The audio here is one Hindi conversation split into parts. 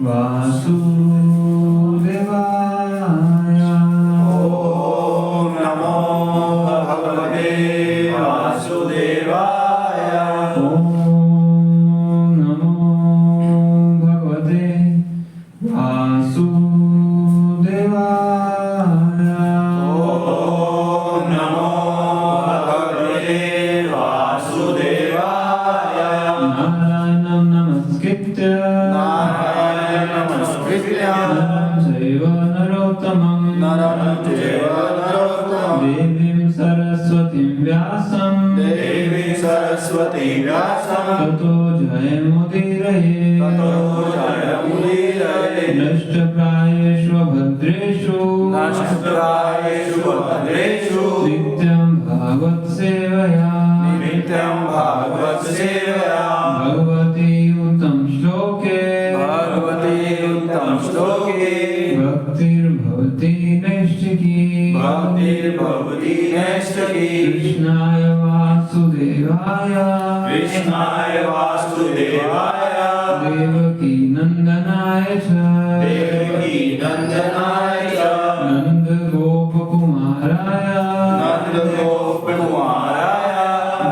वासुदेवाय। ओम नमो भगवते वासुदेवाय। ओम नमो भगवते वासुदेवाय। ओम नमो भगवते वासुदेवाय। नारायणं नमस्कृत्य नरं चैव नरोत्तमं देवीं सरस्वतीं व्यासं ततो जयमुदीरये। नष्टप्रायेषु भद्रेषु नित्यं भागवत सेवया भगवती उत्तम श्लोके भक्तिर्भवति नैष्ठिकी। कृष्णाय वासुदेवाय देवकी नंदनाय च नंद गोपकुमाराय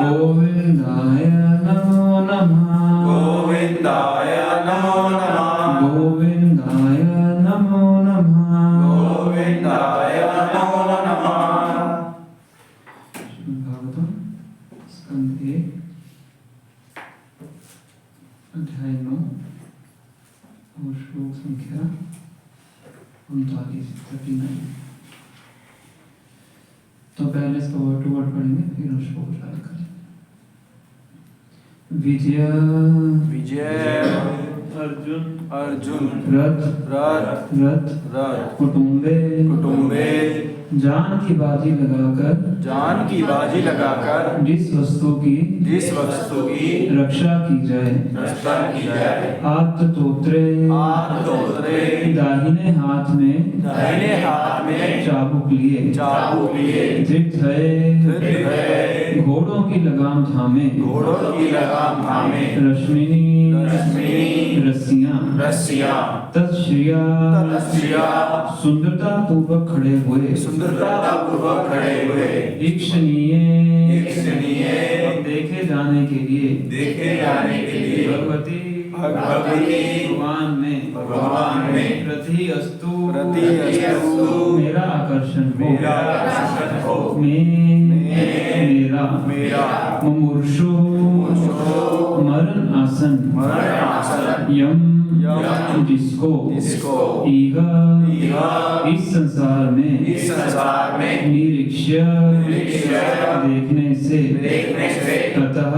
गोविंदाय नमो नमः। गोविंदाय नमो नमः। भागवतम स्कंद 1 अध्याय 9 और श्लोक संख्या 39। तो पहले इसका वर्ड टू वर्ड पढ़ेंगे, फिर उस श्लोक चालू करेंगे। विजय अर्जुन रथ कुटुंबे जान की बाजी लगाकर जिस वस्तु की रक्षा की जाए आत्तोत्रे दाहिने हाथ में चाबुक लिए धृत है घोड़ों की लगाम थामे रश्मिनी रस्सियां तत्श्रिया सुंदरता पूर्वक खड़े हुए ईक्षणीय देखे जाने के लिए भगवती भगवान में प्रति अस्तु मेरा आकर्षण हो मेरा मुमुर्षु मरण आसन यम जिसको इस संसार में निरीक्ष्य देखने से ततः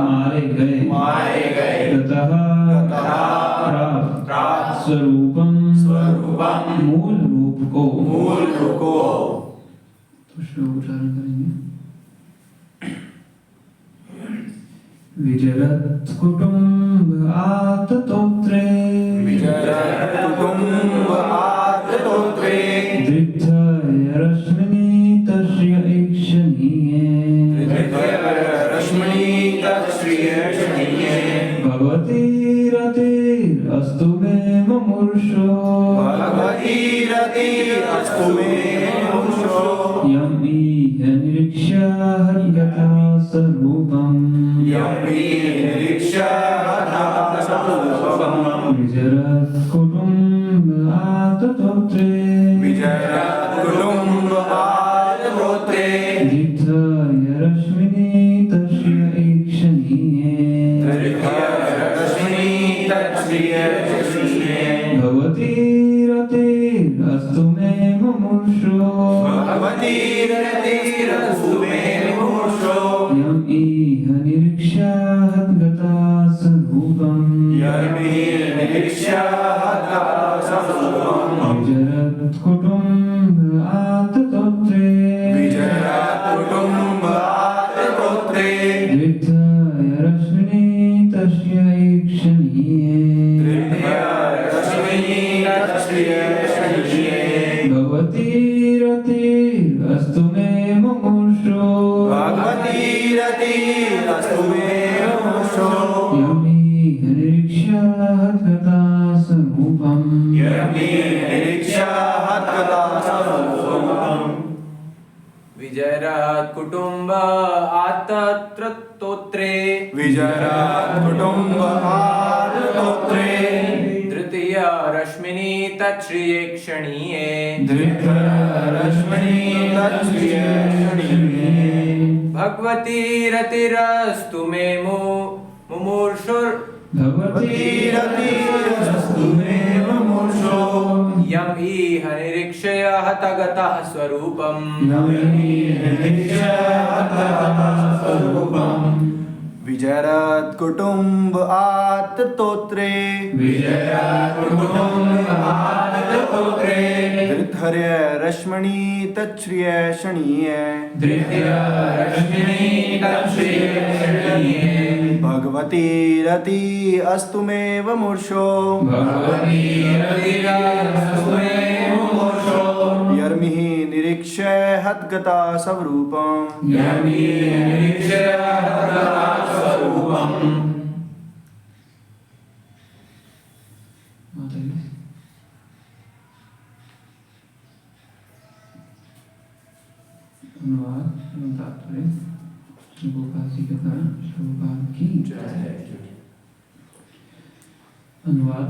मारे गए प्राप्त स्वरूपम मूल रूप को। तो श्लोक उच्चारण करेंगे। विजरत कुटुंब आततोत्रे दृढय रश्मिनी तस्य ईक्षणीये भगवती रतिरस्तु मे मुमुर्षो यम इह निरीक्ष्य हरिगता स्वरूपम् विजरत कुटुंब आततोत्रे दीप्ताय रश्मिनी तस्य ईक्षणीये भगवती रतिरस्तु मे मुमुर्षो यम इह निरीक्ष्य हरिगता स्वरूपम् विजरत कुटुंब आततोत्रे दीप्ताय रश्मिनी तस्य ईक्षणीये भगवती रतिरस्तु मे मुमुर्षो यम इह निरीक्ष्य हत्कथा स्वरूपम विजयराज कुटुंब आतत्रतोत्रे तृतीय रश्मिनी तच्छ्रिये क्षणीये भगवती रतिरस्तु मे मुमूर्षुर् यम इह निरीक्षय हतगतः स्वरूपम् विजयरथ कुटुंब आततोत्रे धृतहर्य रश्मणि तच्छ्रिय शणीय भगवती रति अस्तुमेव मूर्षो यर्मिः निरीक्ष्य हतगता स्वरूपम् अनुवाद एवं तात्पर्य श्री गोपाल जी के कारण श्रीगोपाल की अनुवाद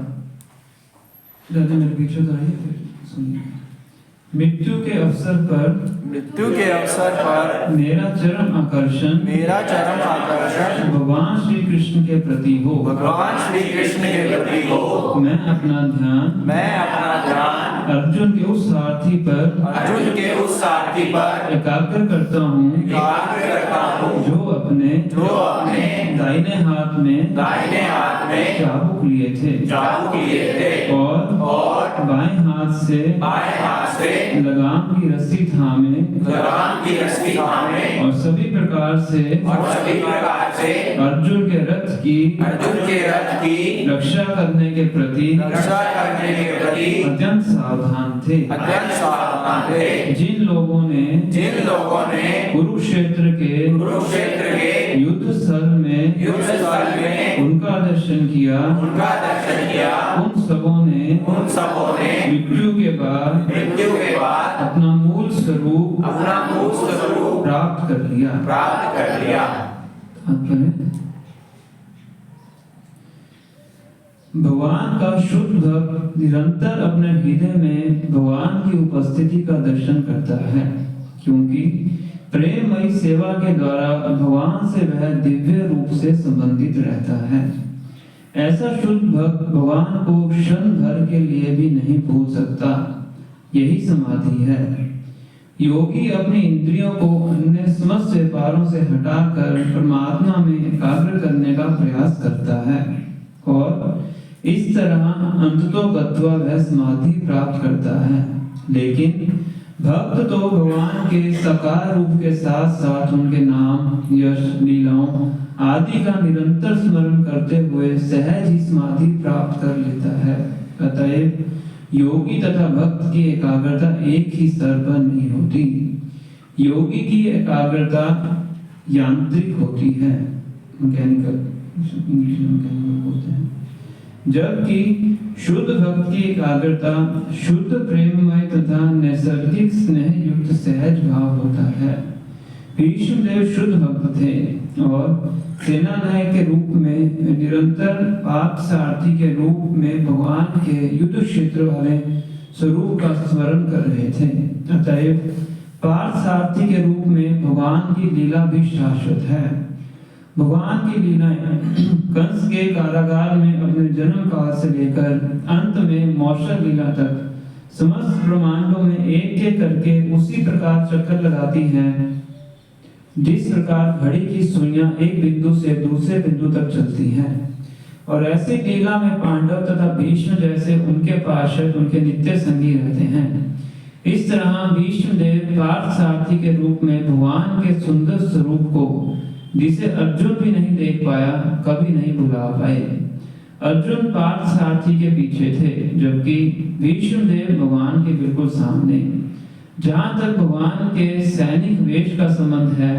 दादा मेरे पीछे तो आइए फिर सुनिए। मृत्यु के अवसर पर मेरा चरम आकर्षण भगवान श्री कृष्ण के प्रति हो। मैं अपना ध्यान अर्जुन के उस सारथी पर एकाग्र करता हूँ जो अपने दाहिने हाथ में चाबुक लिए थे और बाएं हाथ से लगाम की रस्सी थामे और सभी प्रकार से अर्जुन के रथ की रक्षा करने के प्रति अत्यंत सावधान थे। जिन लोगों ने कुरुक्षेत्र के युद्ध स्थल में उनका दर्शन किया उन सबों ने मृत्यु के बाद अपना मूल स्वरूप प्राप्त कर लिया। भगवान का शुद्ध भक्त निरंतर अपने हृदय में भगवान की उपस्थिति का दर्शन करता है, क्योंकि प्रेममयी सेवा के द्वारा भगवान से वह दिव्य रूप से संबंधित रहता है। ऐसा शुद्ध भक्त भगवान को क्षण भर के लिए भी नहीं भूल सकता। यही समाधि है। योगी अपनी इंद्रियों को अन्य समस्त व्यापारों से हटाकर परमात्मा में एकाग्र करने का प्रयास करता है और इस तरह अंततोगत्वा वह समाधि प्राप्त करता है। लेकिन भक्त तो भगवान के साकार रूप के साथ साथ उनके नाम, यश, लीलाओं आदि का निरंतर स्मरण करते हुए सहज ही समाधि प्राप्त कर लेता है। अतएव योगी तथा भक्त की एकाग्रता एक ही स्तर पर नहीं होती। योगी की एकाग्रता यांत्रिक होती है, मैकेनिकल, इंग्लिश में मैकेनिकल बोलते हैं, जबकि शुद्ध भक्त की एकाग्रता शुद्ध प्रेममय तथा नैसर्गिक स्नेह युक्त सहज भाव होता है। भीष्म देव शुद्ध भक्त थे और सेनानायक के रूप में निरंतर पार्थ सारथी के रूप में भगवान के युद्ध क्षेत्र वाले स्वरूप का स्मरण कर रहे थे। अतएव पार्थ सारथी के रूप में भगवान की लीला भी शाश्वत है। भगवान की लीलाएं कंस के कारागार में अपने जन्म काल से लेकर अंत में मौसर लीला तक समस्त ब्रह्मांडों में एक एक करके उसी प्रकार चक्कर लगाती हैं जिस प्रकार घड़ी की सुइयां एक बिंदु से दूसरे बिंदु तक चलती हैं। और ऐसे लीला में पांडव तथा भीष्म जैसे उनके पार्षद उनके नित्य संगी रहते हैं। इस तरह भीष्म देव पार्थ सारथी के रूप में भगवान के सुंदर स्वरूप को, जिसे अर्जुन भी नहीं देख पाया, कभी नहीं भुला पाए। अर्जुन पार्थ सारथी के पीछे थे, जबकि भीष्म देव भगवान के बिल्कुल सामने। जहाँ तक भगवान के सैनिक वेश का संबंध है,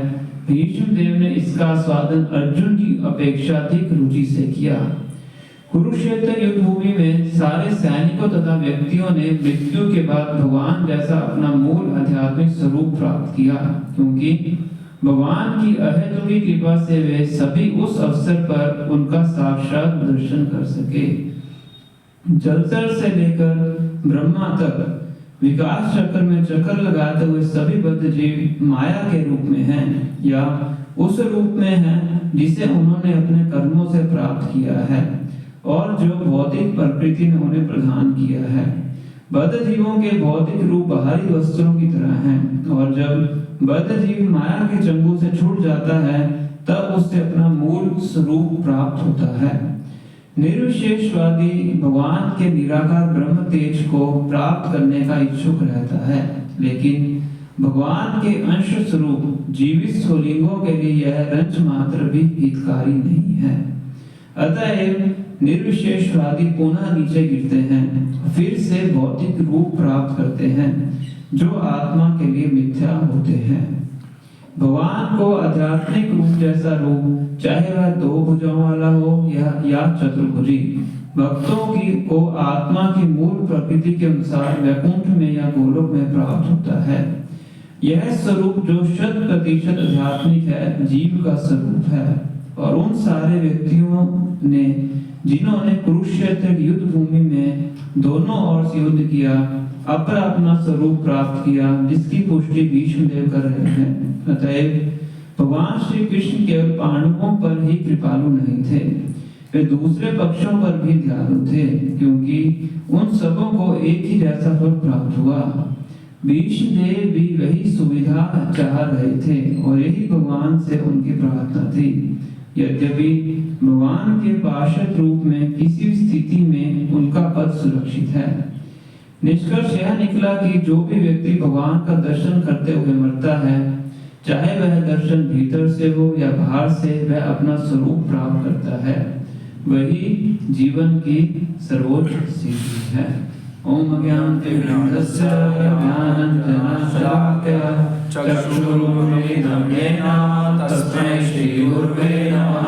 भीष्म देव ने इसका स्वादन अर्जुन की अपेक्षा अधिक रुचि से किया। कुरुक्षेत्र युद्ध भूमि में सारे सैनिकों तथा व्यक्तियों ने मृत्यु के बाद भगवान जैसा अपना मूल आध्यात्मिक स्वरूप प्राप्त किया, क्योंकि भगवान की अहेतुकी कृपा से वे सभी उस अवसर पर उनका साक्षात दर्शन कर सके। जलचर से लेकर ब्रह्मा तक विकास चक्र में चक्कर लगाते हुए सभी बद्ध जीव माया के रूप में हैं या उस रूप में हैं जिसे उन्होंने अपने कर्मों से प्राप्त किया है और जो भौतिक प्रकृति ने उन्हें प्रदान किया है। बद्ध जीवों के भौतिक रूप बाहरी वस्त्रों की तरह हैं और जब बद्ध जीव माया के चंगुल से छूट जाता है तब उससे अपना मूल स्वरूप प्राप्त होता है। निर्विशेषवादी भगवान के निराकार ब्रह्म तेज को प्राप्त करने का इच्छुक रहता है, लेकिन भगवान के अंश स्वरूप जीवित स्वलिंगों के लिए यह रंच मात्र भी हितकारी नहीं है। अतएव निर्विशेषवादी पुनः नीचे गिरते हैं, फिर से भौतिक रूप प्राप्त करते हैं जो आत्मा के लिए मिथ्या होते हैं। भगवान को आध्यात्मिक रूप जैसा रूप, चाहे वह दो भुजाओं वाला हो या चतुर्भुजी, भक्तों को आत्मा की मूल प्रकृति के अनुसार वैकुंठ में या गोलोक में प्राप्त होता है। यह स्वरूप जो 100% आध्यात्मिक है, जीव का स्वरूप है और उन सारे व्यक्तियों ने जिन्होंने कुरुक्षेत्र युद्ध भूमि में दोनों ओर से युद्ध किया, अपना स्वरूप प्राप्त किया, जिसकी पुष्टि भीष्मदेव कर रहे हैं। अतएव भगवान श्री कृष्ण केवल पांडवों पर ही कृपालु नहीं थे, वे दूसरे पक्षों पर भी दयालु थे, क्योंकि उन सबों को एक ही जैसा फल प्राप्त हुआ। भीष्मदेव भी वही सुविधा चाह रहे थे और यही भगवान से उनकी प्रार्थना थी। यद्यपि भगवान के पार्षद रूप में किसी स्थिति में उनका पद सुरक्षित है। निष्कर्ष यह निकला कि जो भी व्यक्ति भगवान का दर्शन करते हुए मरता है, चाहे वह दर्शन भीतर से हो या बाहर से, वह अपना स्वरूप प्राप्त करता है। वही जीवन की सर्वोच्च सिद्धि है। ओम अज्ञानतिमिरन्धस्य ज्ञानाञ्जनशलाकया चक्षुरुन्मीलितं येन तस्मै श्रीगुरुवे नमः।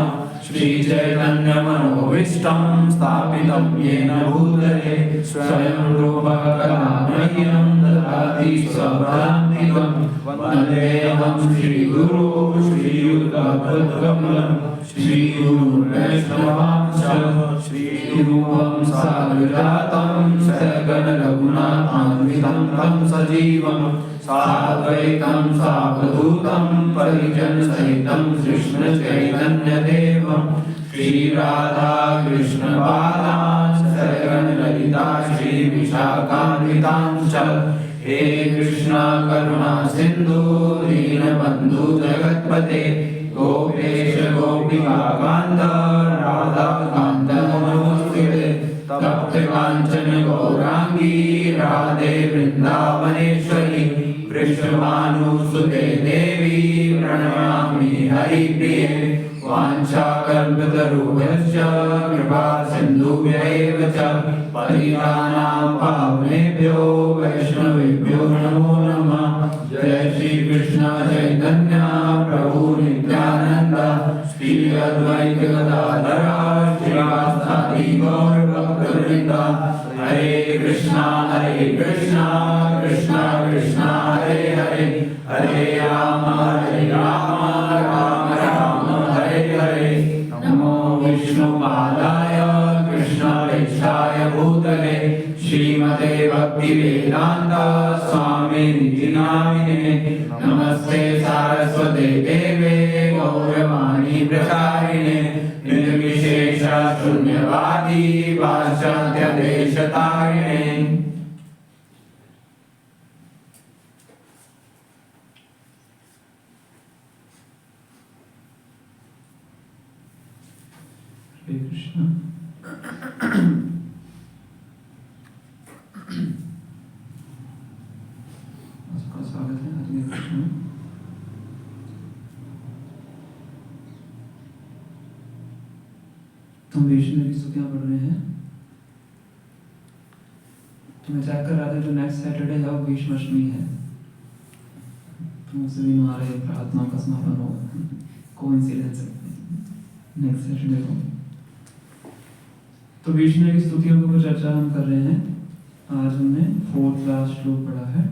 श्रीचैतन्यमनोभीष्टं स्थापितं येन भूतले स्वयं रूपः कदा मह्यं ददाति स्वपदान्तिकं। वन्देऽहं श्रीगुरो श्रीयुतपदकमलं श्रीगुरुवैष्णवांश श्रीरूपं साग्रजातं सगण रघुनाथान्वितं तं सजीवं साद्वैतं सावधूतं परिजन सहितं कृष्ण चैतन्य देवं श्रीराधा कृष्ण पादान् सगण ललिता श्री विशाखान्वितांश्च। हे कृष्णा करुणा सिंधु दीनबंधु जगत्पते गोपेश गोपिका कांत राधा कांत नमोस्तुते। तप्त कांचन गौरांगी राधे वृंदावनेश्वरी वृषभानुसुते देवी प्रणमामि हरिप्रिये। वाञ्छाकल्पतरुभ्यश्च कृपा सिन्धुभ्यैव च पतितानां पावनेभ्यो वैष्णवेभ्यो नमो नमः। जय श्री कृष्ण चैतन्य प्रभु नित्यानंद श्री अद्वैत गदाधर श्रीवासादि गौर भक्तवृंद। हरे कृष्णा कृष्णा कृष्णा हरे हरे, हरे राम राम राम हरे हरे। नमो विष्णुपादाय कृष्णप्रेष्ठाय भूतले श्रीमते भक्तिवेदांत स्वामिनिधि नामिने। नमस्ते सारस्वते देवे गौरवाणी प्रचारिणे निर्विशेष शून्यवादी पाश्चात्य देशतारिणे। हरे कृष्ण। आपका स्वागत है। हरे कृष्ण। तुम वैष्णवी स्तुतियां पढ़ रहे हैं। तो मैं चेक कर रहा था जो नेक्स्ट सैटरडे है वो भीष्माष्टमी है, तो उसी दिन हमारे प्रार्थना का समापन होगा। कोइंसिडेंस है नेक्स्ट सैटरडे को। तो विष्णु की स्तुतियों को चर्चा हम कर रहे हैं। आज हमने 4th लास्ट श्लोक पढ़ा है।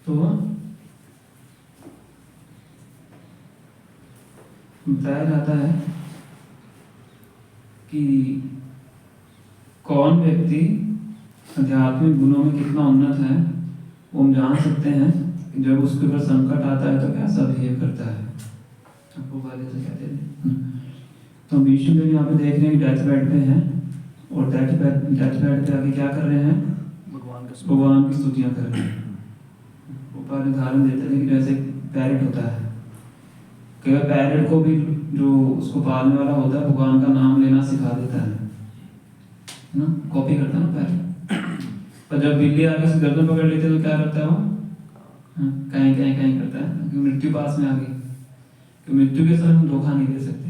तो बताया जाता है कि कौन व्यक्ति आध्यात्मिक गुणों में कितना उन्नत है वो हम जान सकते हैं कि जब उसके ऊपर संकट आता है तो कैसा बिहेव करता है। आपको वाले से कहते हैं। तो विष्णु देव यहाँ पे देख रहे हैं कि डेथ बेड पे हैं और डेथ बेड पे आके क्या कर रहे हैं? भगवान की स्तुतियां कर रहे हैं। ऊपर उदाहरण देते हैं कि जैसे पैरेट होता है, कई बार पैरेट को भी जो उसको पालने वाला होता है भगवान का नाम लेना सिखा देता है ना, कॉपी करता है ना पैरेट। पर जब बिल्ली आके उसे गर्दन पकड़ लेती है तो क्या करता है वो? कहीं कहीं कहीं करता है क्योंकि मृत्यु पास में आ गई। कि मृत्यु के समय हम धोखा नहीं दे सकते,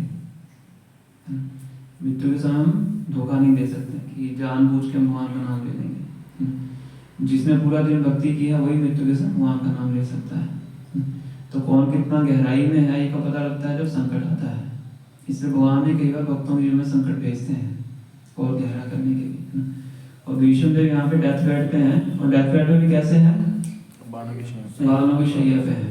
मृत्यु के समय हम धोखा नहीं दे सकते कि जानबूझ के भगवान का नाम ले लेंगे। जिसने पूरा दिन भक्ति किया वही मृत्यु के समय भगवान का नाम ले सकता है। तो कौन कितना गहराई में है ये का पता लगता है जब संकट आता है। इसलिए भगवान ने कई बार भक्तों के जीवन में संकट भेजते हैं और गहरा करने के लिए। और विष्णु देव यहाँ पे डेथ बेड पे हैं और डेथ बेड में भी कैसे हैं? बाणों की शैया पे है।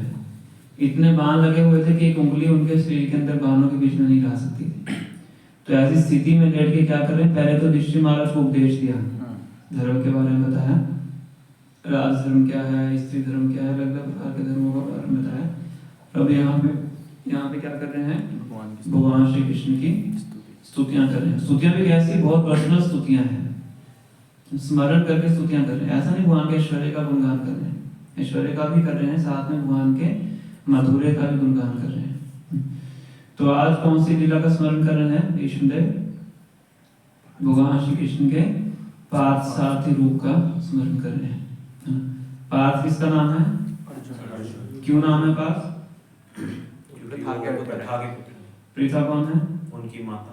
इतने बाण लगे हुए थे कि एक उंगली उनके शरीर के अंदर बाणों के बीच में नहीं जा सकती थी। तो ऐसी स्थिति में लेट के क्या कर रहे हैं? पहले तो ऋषि महाराज को उपदेश दिया, धर्म के बारे में बताया, राज धर्म क्या है, स्त्री धर्म क्या है, अलग अलग प्रकार के धर्मों के बारे में बताया। अब यहाँ पे क्या कर रहे हैं? भगवान श्री कृष्ण की स्तुतियां कर रहे हैं। स्तुतियां भी कैसी? बहुत पर्सनल स्तुतियां हैं, स्मरण करके स्तुतियां कर रहे हैं। ऐसा नहीं भगवान के ऐश्वर्य का गुणगान कर रहे हैं, ऐश्वर्य का भी कर रहे हैं, साथ में भगवान के मधुर्य का भी गुणगान कर रहे हैं। तो आज कौन सी लीला का स्मरण कर रहे हैं? विष्णुदेव भगवान श्री कृष्ण के पार्थ सारथी रूप का स्मरण कर रहे हैं। पार्थ किसका नाम है? क्यों नाम है पार्थ? प्रीता कौन है? उनकी माता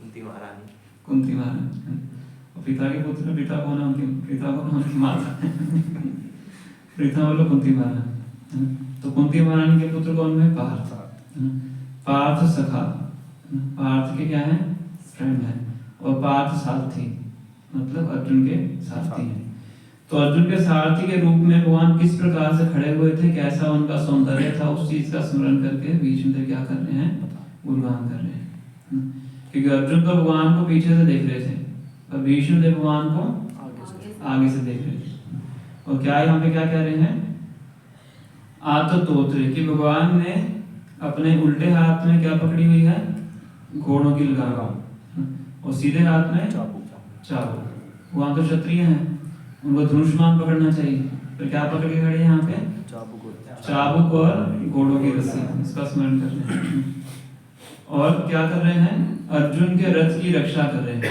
कुंती महारानी। कुंती महारानी। और पिता के पुत्र पिता कौन है? उनकी पिता कौन है? उनकी माता। प्रीता बोलो कुंती महारानी। तो कुंती महारानी के पुत्र कौन है? पार्थ। पार्थ सखा, पार्थ के क्या है? फ्रेंड है। और पार्थ सारथी मतलब अर्जुन के सारथी हैं। तो अर्जुन के सारथी के रूप में भगवान किस प्रकार से खड़े हुए थे, कैसा उनका सौंदर्य था, उस चीज का स्मरण करके विष्णुदेव क्या कर रहे हैं? गुणगान कर रहे हैं। क्योंकि अर्जुन तो भगवान को पीछे से देख रहे थे और विष्णुदेव भगवान को आगे से देख रहे थे। और क्या यहाँ पे क्या कह रहे हैं? आततोत्र कि भगवान ने अपने उल्टे हाथ में क्या पकड़ी हुई है? घोड़ों की लगाम और सीधे हाथ में चाबुक। वहां तो क्षत्रिय हैं, उनको धनुष्मान पकड़ना चाहिए, तो क्या पकड़ के खड़े हैं यहाँ पे? चाबुक और घोड़ों की रस्सी। इसका स्मरण कर रहे हैं। और क्या कर रहे हैं? अर्जुन के रथ की रक्षा कर रहे हैं।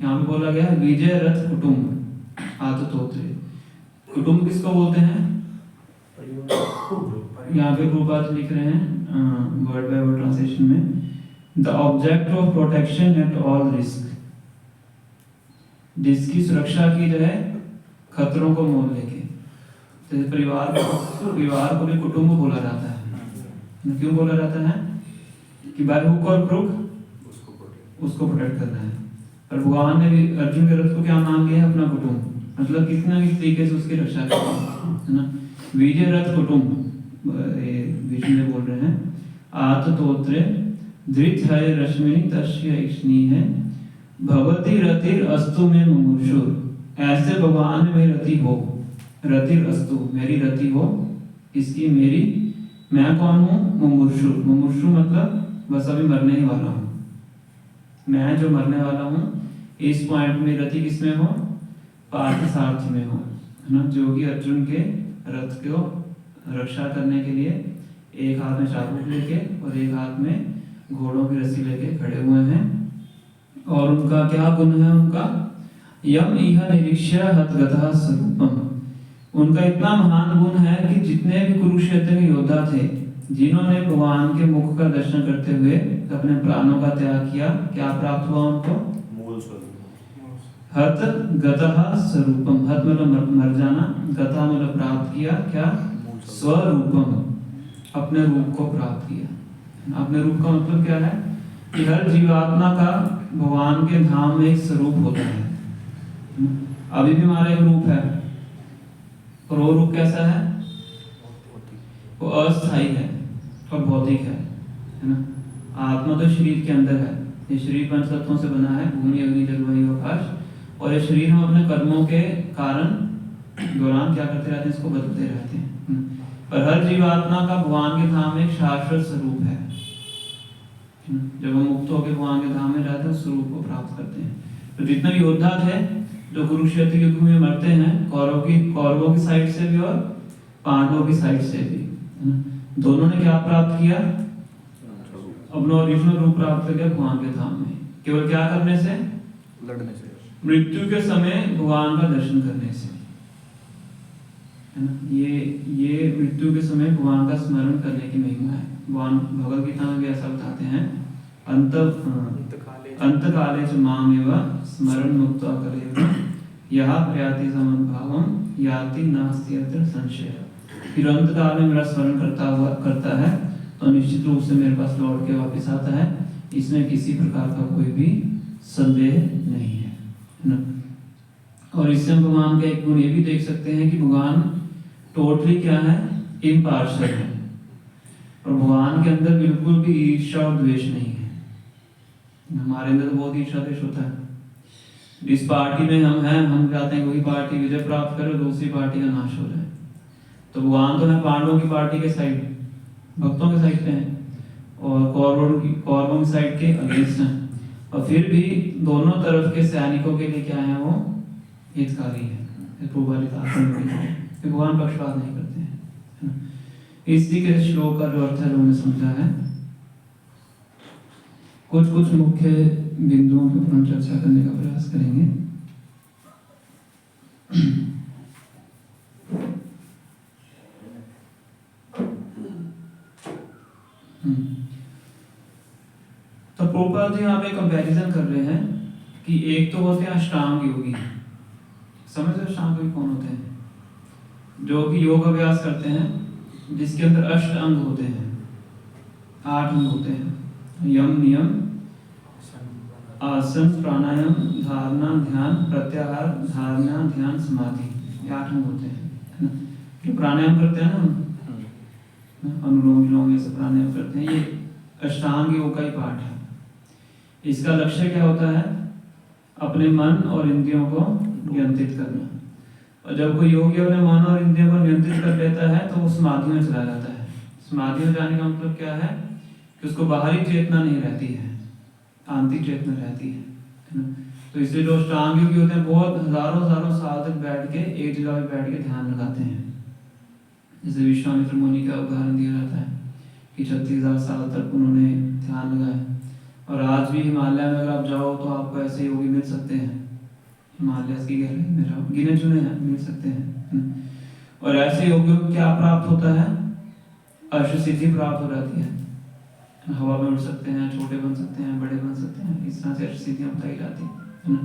यहाँ पे बोला गया है विजय रथ कुटुंब आततोत्र। कुटुंब किसको बोलते हैं? यहाँ पे प्रभुपाद लिख रहे हैं वर्ड बाय वर्ड ट्रांसलेशन में, the object of protection at all risk, जिसकी सुरक्षा की जाए खतरों को मोल लेके। जैसे परिवार को भी कुटुंब बोला जाता है। क्यों बोला जाता है? कि बाय हुक और क्रुक उसको प्रोटेक्ट करना है। और भगवान ने भी अर्जुन के रथ को क्या नाम दिया है? अपना कुटुंब। मतलब किसी न किसी तरीके से उसकी रक्षा करनी है ना। विजय रथ कुटुंब विष्णु बोल रहे हैं। आततोत्रे धृत है रश्मिनी तस्य इष्णी है भगवती रतिर अस्तु में मुमुक्षुर। ऐसे भगवान में मेरी रति हो, रतिर अस्तु मेरी रति हो, इसकी मेरी, मैं कौन हूँ? मुमुक्षु। मुमुक्षु मतलब बस अभी मरने ही वाला हूँ, मैं जो मरने वाला हूँ। इस पॉइंट में रति किसमें हो? पार्थ सारथी में हो, है ना। जो कि अर्जुन के रथ को रक्षा करने के लिए एक हाथ में चाबुक लेके और एक हाथ में घोड़ों की रस्सी लेके खड़े हुए हैं। और उनका क्या गुण है? उनका यम इह निरीक्ष्य हतगतः स्वरूपम। उनका इतना महान गुण है कि जितने भी कुरुक्षेत्र के योद्धा थे जिन्होंने भगवान के मुख का दर्शन करते हुए अपने प्राणों का त्याग किया, क्या प्राप्त हुआ उनको? मूल स्वरूप। हत गतः स्वरूपम। हत मतलब मर जाना, गतः मतलब प्राप्त किया, क्या? स्वरूपम, अपने रूप को प्राप्त किया। अपने रूप का मतलब क्या है? कि हर जीवात्मा का भगवान के धाम में एक स्वरूप होता है। अभी भी हमारा एक रूप है, और वो रूप कैसा है? वो अस्थाई है और भौतिक है ना। आत्मा तो शरीर के अंदर है। ये शरीर पंच तत्वों से बना है, भूमि अग्नि जल वायु आकाश। और ये शरीर हम अपने कर्मों के कारण दौरान क्या करते रहते हैं? इसको बदलते रहते हैं। पर हर जीवात्मा का भगवान के धाम में एक शाश्वत स्वरूप है। जब हम मुक्त होकर भगवान के धाम में जाते हैं, उस स्वरूप को प्राप्त करते हैं। तो जितने भी योद्धा थे जो कुरुक्षेत्र युद्ध में मरते हैं, कौरवों की साइड से भी और पांडवों की साइड से भी, दोनों ने क्या प्राप्त किया? अपना ओरिजिनल रूप प्राप्त किया भगवान के धाम में। केवल क्या करने से? लड़ने से, मृत्यु के समय भगवान का दर्शन करने से, है ना। ये मृत्यु के समय भगवान का स्मरण करने की महिमा है। भगवान भगवद गीता में भी ऐसा बताते हैं, अंतकाले च मामेव स्मरण मुक्त्वा कलेव यह प्रयाति समद्भावम याति नास्ति अत्र संशय। फिर अंतकाल में मेरा स्मरण करता है तो निश्चित रूप से मेरे पास लौट के वापस आता है, इसमें किसी प्रकार का कोई भी संदेह नहीं है ना। और इससे हम भगवान का एक गुण ये भी देख सकते हैं कि भगवान टोटली क्या है? इम्पार्शियल है। और भगवान के अंदर बिल्कुल भी ईर्ष्या और द्वेष नहीं है। हमारे अंदर तो बहुत ईर्ष्या द्वेष होता है। जिस पार्टी में हम हैं, हम चाहते हैं वही पार्टी विजय प्राप्त करे, दूसरी पार्टी का नाश हो जाए। तो भगवान तो है पांडवों की पार्टी के साइड, भक्तों के साइड पे हैं, और कौरवों की साइड के अगेंस्ट हैं। और फिर भी दोनों तरफ के सैनिकों के लिए क्या है? वो हितकारी है। भगवान पक्षपात नहीं करते हैं। इसी के श्लोक का जो अर्थ है उन्होंने समझा है। कुछ मुख्य बिंदुओं पर हम चर्चा करने का प्रयास करेंगे। तो प्रभुपाद जी यहाँ पे कंपैरिजन कर रहे हैं कि एक तो होते हैं अष्टांग योगी। समझ रहे अष्टांग योगी कौन होते हैं? जो कि योग अभ्यास करते हैं, जिसके अंदर अष्ट अंग होते हैं, 8 अंग होते हैं। यम नियम, आसन, प्राणायाम, धारणा, ध्यान, प्रत्याहार, धारणा, ध्यान, समाधि, ये 8 अंग होते हैं। जो प्राणायाम करते हैं ना, अनुलोम विलोम ये सब प्राणायाम करते हैं, ये अष्टांग योग का ही पार्ट है। इसका लक्ष्य क्या होता है? अपने मन और इंद्रियों को नियंत्रित करना। और जब कोई योगी अपने मन और इंद्रियों को नियंत्रित कर लेता है तो वो समाधि में चला जाता है। समाधि में जाने का मतलब क्या है? कि उसको बाहरी चेतना नहीं रहती है, आंतरिक चेतना रहती है ना। तो इसलिए जो अष्टांग योगी होते हैं बहुत हजारों साल तक बैठ के एक जगह पे बैठ के ध्यान लगाते हैं। जैसे विश्वामित्र मुनि का उदाहरण दिया जाता है कि 36,000 साल तक उन्होंने ध्यान लगाया। और आज भी हिमालय में अगर आप जाओ तो आपको ऐसे योगी मिल सकते हैं। हिमालय की गहराई में जाओ, गिने चुने हैं, मिल सकते हैं। और ऐसे योगियों को क्या प्राप्त होता है? अष्ट सिद्धि प्राप्त हो जाती है। हवा में उड़ सकते हैं, छोटे बन सकते हैं, बड़े बन सकते हैं, इस तरह से अष्ट सिद्धियां बताई जाती है।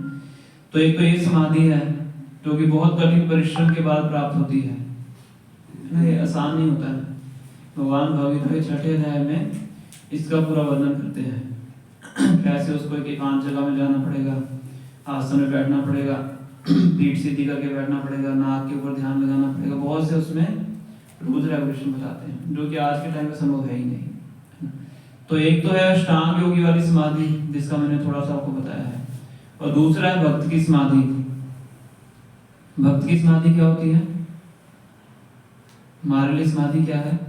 तो एक तो ये समाधि है जो कि बहुत कठिन परिश्रम के बाद प्राप्त होती है ना। ये आसान नहीं होता है। भगवान भगवद गीता 6 अध्याय में इसका पूरा वर्णन करते हैं। कैसे उसको एक एकांत जगह में जाना पड़ेगा, आसन में बैठना पड़ेगा, पीठ सीधी करके बैठना पड़ेगा, नाक के ऊपर ध्यान लगाना पड़ेगा। बहुत से उसमें रूल्स रेगुलेशन बताते हैं जो कि आज के टाइम में संभव है ही नहीं। तो एक तो है अष्टांग योगी वाली समाधि जिसका मैंने थोड़ा सा आपको बताया है, और दूसरा है भक्त की समाधि। भक्त की समाधि क्या होती है? हमारे लिए समाधि क्या है?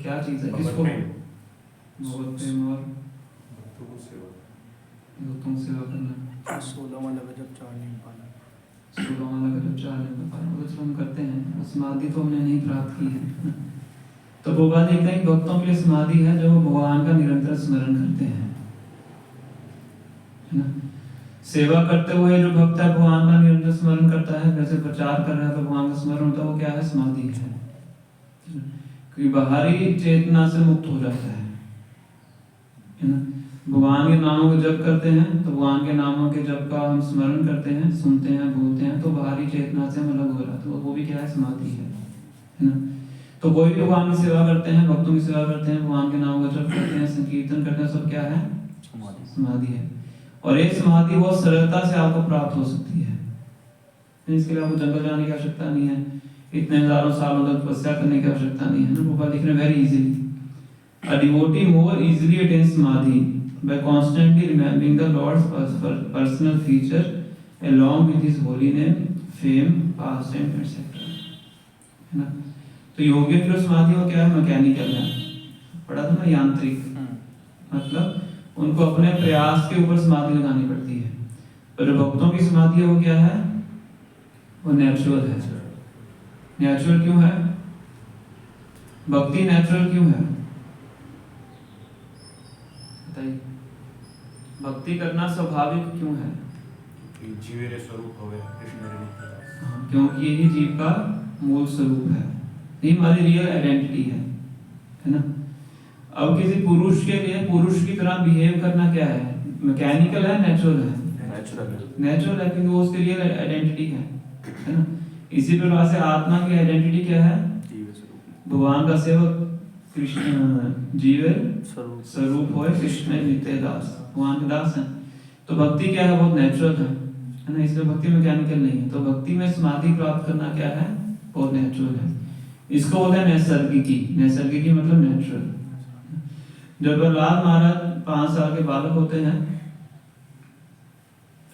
क्या चीज है? किसको? बहुत प्रेम और भक्तों से सेवा करना। 16 वाला गजब 4 नहीं पाना। 16 वाला गजब 4 नहीं पाना, वो हम करते हैं। समाधि तो हमने नहीं प्राप्त की है। तो वो बात एक है कि भक्तों के लिए समाधि है जो भगवान का निरंतर स्मरण करते हैं, है ना। सेवा करते हुए जो भक्त है भगवान का निरंतर स्मरण करता है, जैसे प्रचार कर रहा है तो भगवान का स्मरण होता है, वो क्या है? समाधि है। क्योंकि बाहरी चेतना से मुक्त हो जाता है ना। भगवान के नामों को जप करते हैं तो भगवान के नामों के जप का हम स्मरण करते हैं, सुनते हैं, बोलते हैं, तो बाहरी चेतना से हम अलग हो जाते हैं, वो भी क्या है? समाधि है ना। तो कोई भी भगवान की सेवा करते हैं, भक्तों की सेवा करते हैं, भगवान के नाम का जप करते हैं, संकीर्तन करते हैं, सब क्या है? समाधि है। और ये समाधि बहुत सरलता से आपको प्राप्त हो सकती है। इसके लिए आपको जंगल जाने की आवश्यकता नहीं है, इतने हजारों सालों तक तपस्या करने की आवश्यकता नहीं है ना। गोपाल लिख रहे very easily, a devotee more easily attains samadhi by constantly remembering the Lord's personal feature along with his holy name, fame, pastime, etc. है ना। तो योगी फिर समाधि वो क्या है? मैकेनिकल है, पढ़ा था ना, यांत्रिक, मतलब उनको अपने प्रयास के ऊपर समाधि लगानी पड़ती है। पर जो भक्तों की समाधि है वो क्या है? वो नेचुरल है। नेचुरल क्यों है? भक्ति नेचुरल क्यों है बताइए? भक्ति करना स्वाभाविक क्यों है? जीवेरे स्वरूप हो गया कृष्ण रे नित्यदास। हाँ, क्योंकि यही जीव का मूल स्वरूप है, ये हमारी रियल आइडेंटिटी है ना। अब किसी पुरुष के लिए पुरुष की तरह बिहेव करना क्या है? मैकेनिकल है, नेचुरल है? नेचुरल है, क्योंकि वो उसकी रियल आइडेंटिटी है ना। इसी प्रकार से आत्मा की आइडेंटिटी क्या है? भगवान का सेवक, कृष्ण जीव स्वरूप होए, कृष्ण नित्य दास, भगवान के दास हैं। तो भक्ति क्या है? बहुत नेचुरल है ना। इसमें भक्ति मैकेनिकल नहीं है। तो भक्ति में समाधि प्राप्त करना क्या है? बहुत नेचुरल है। इसको बोलते हैं नैसर्गिकी। नैसर्गिकी मतलब नेचुरल। जब प्रहलाद महाराज 5 साल के बालक होते हैं,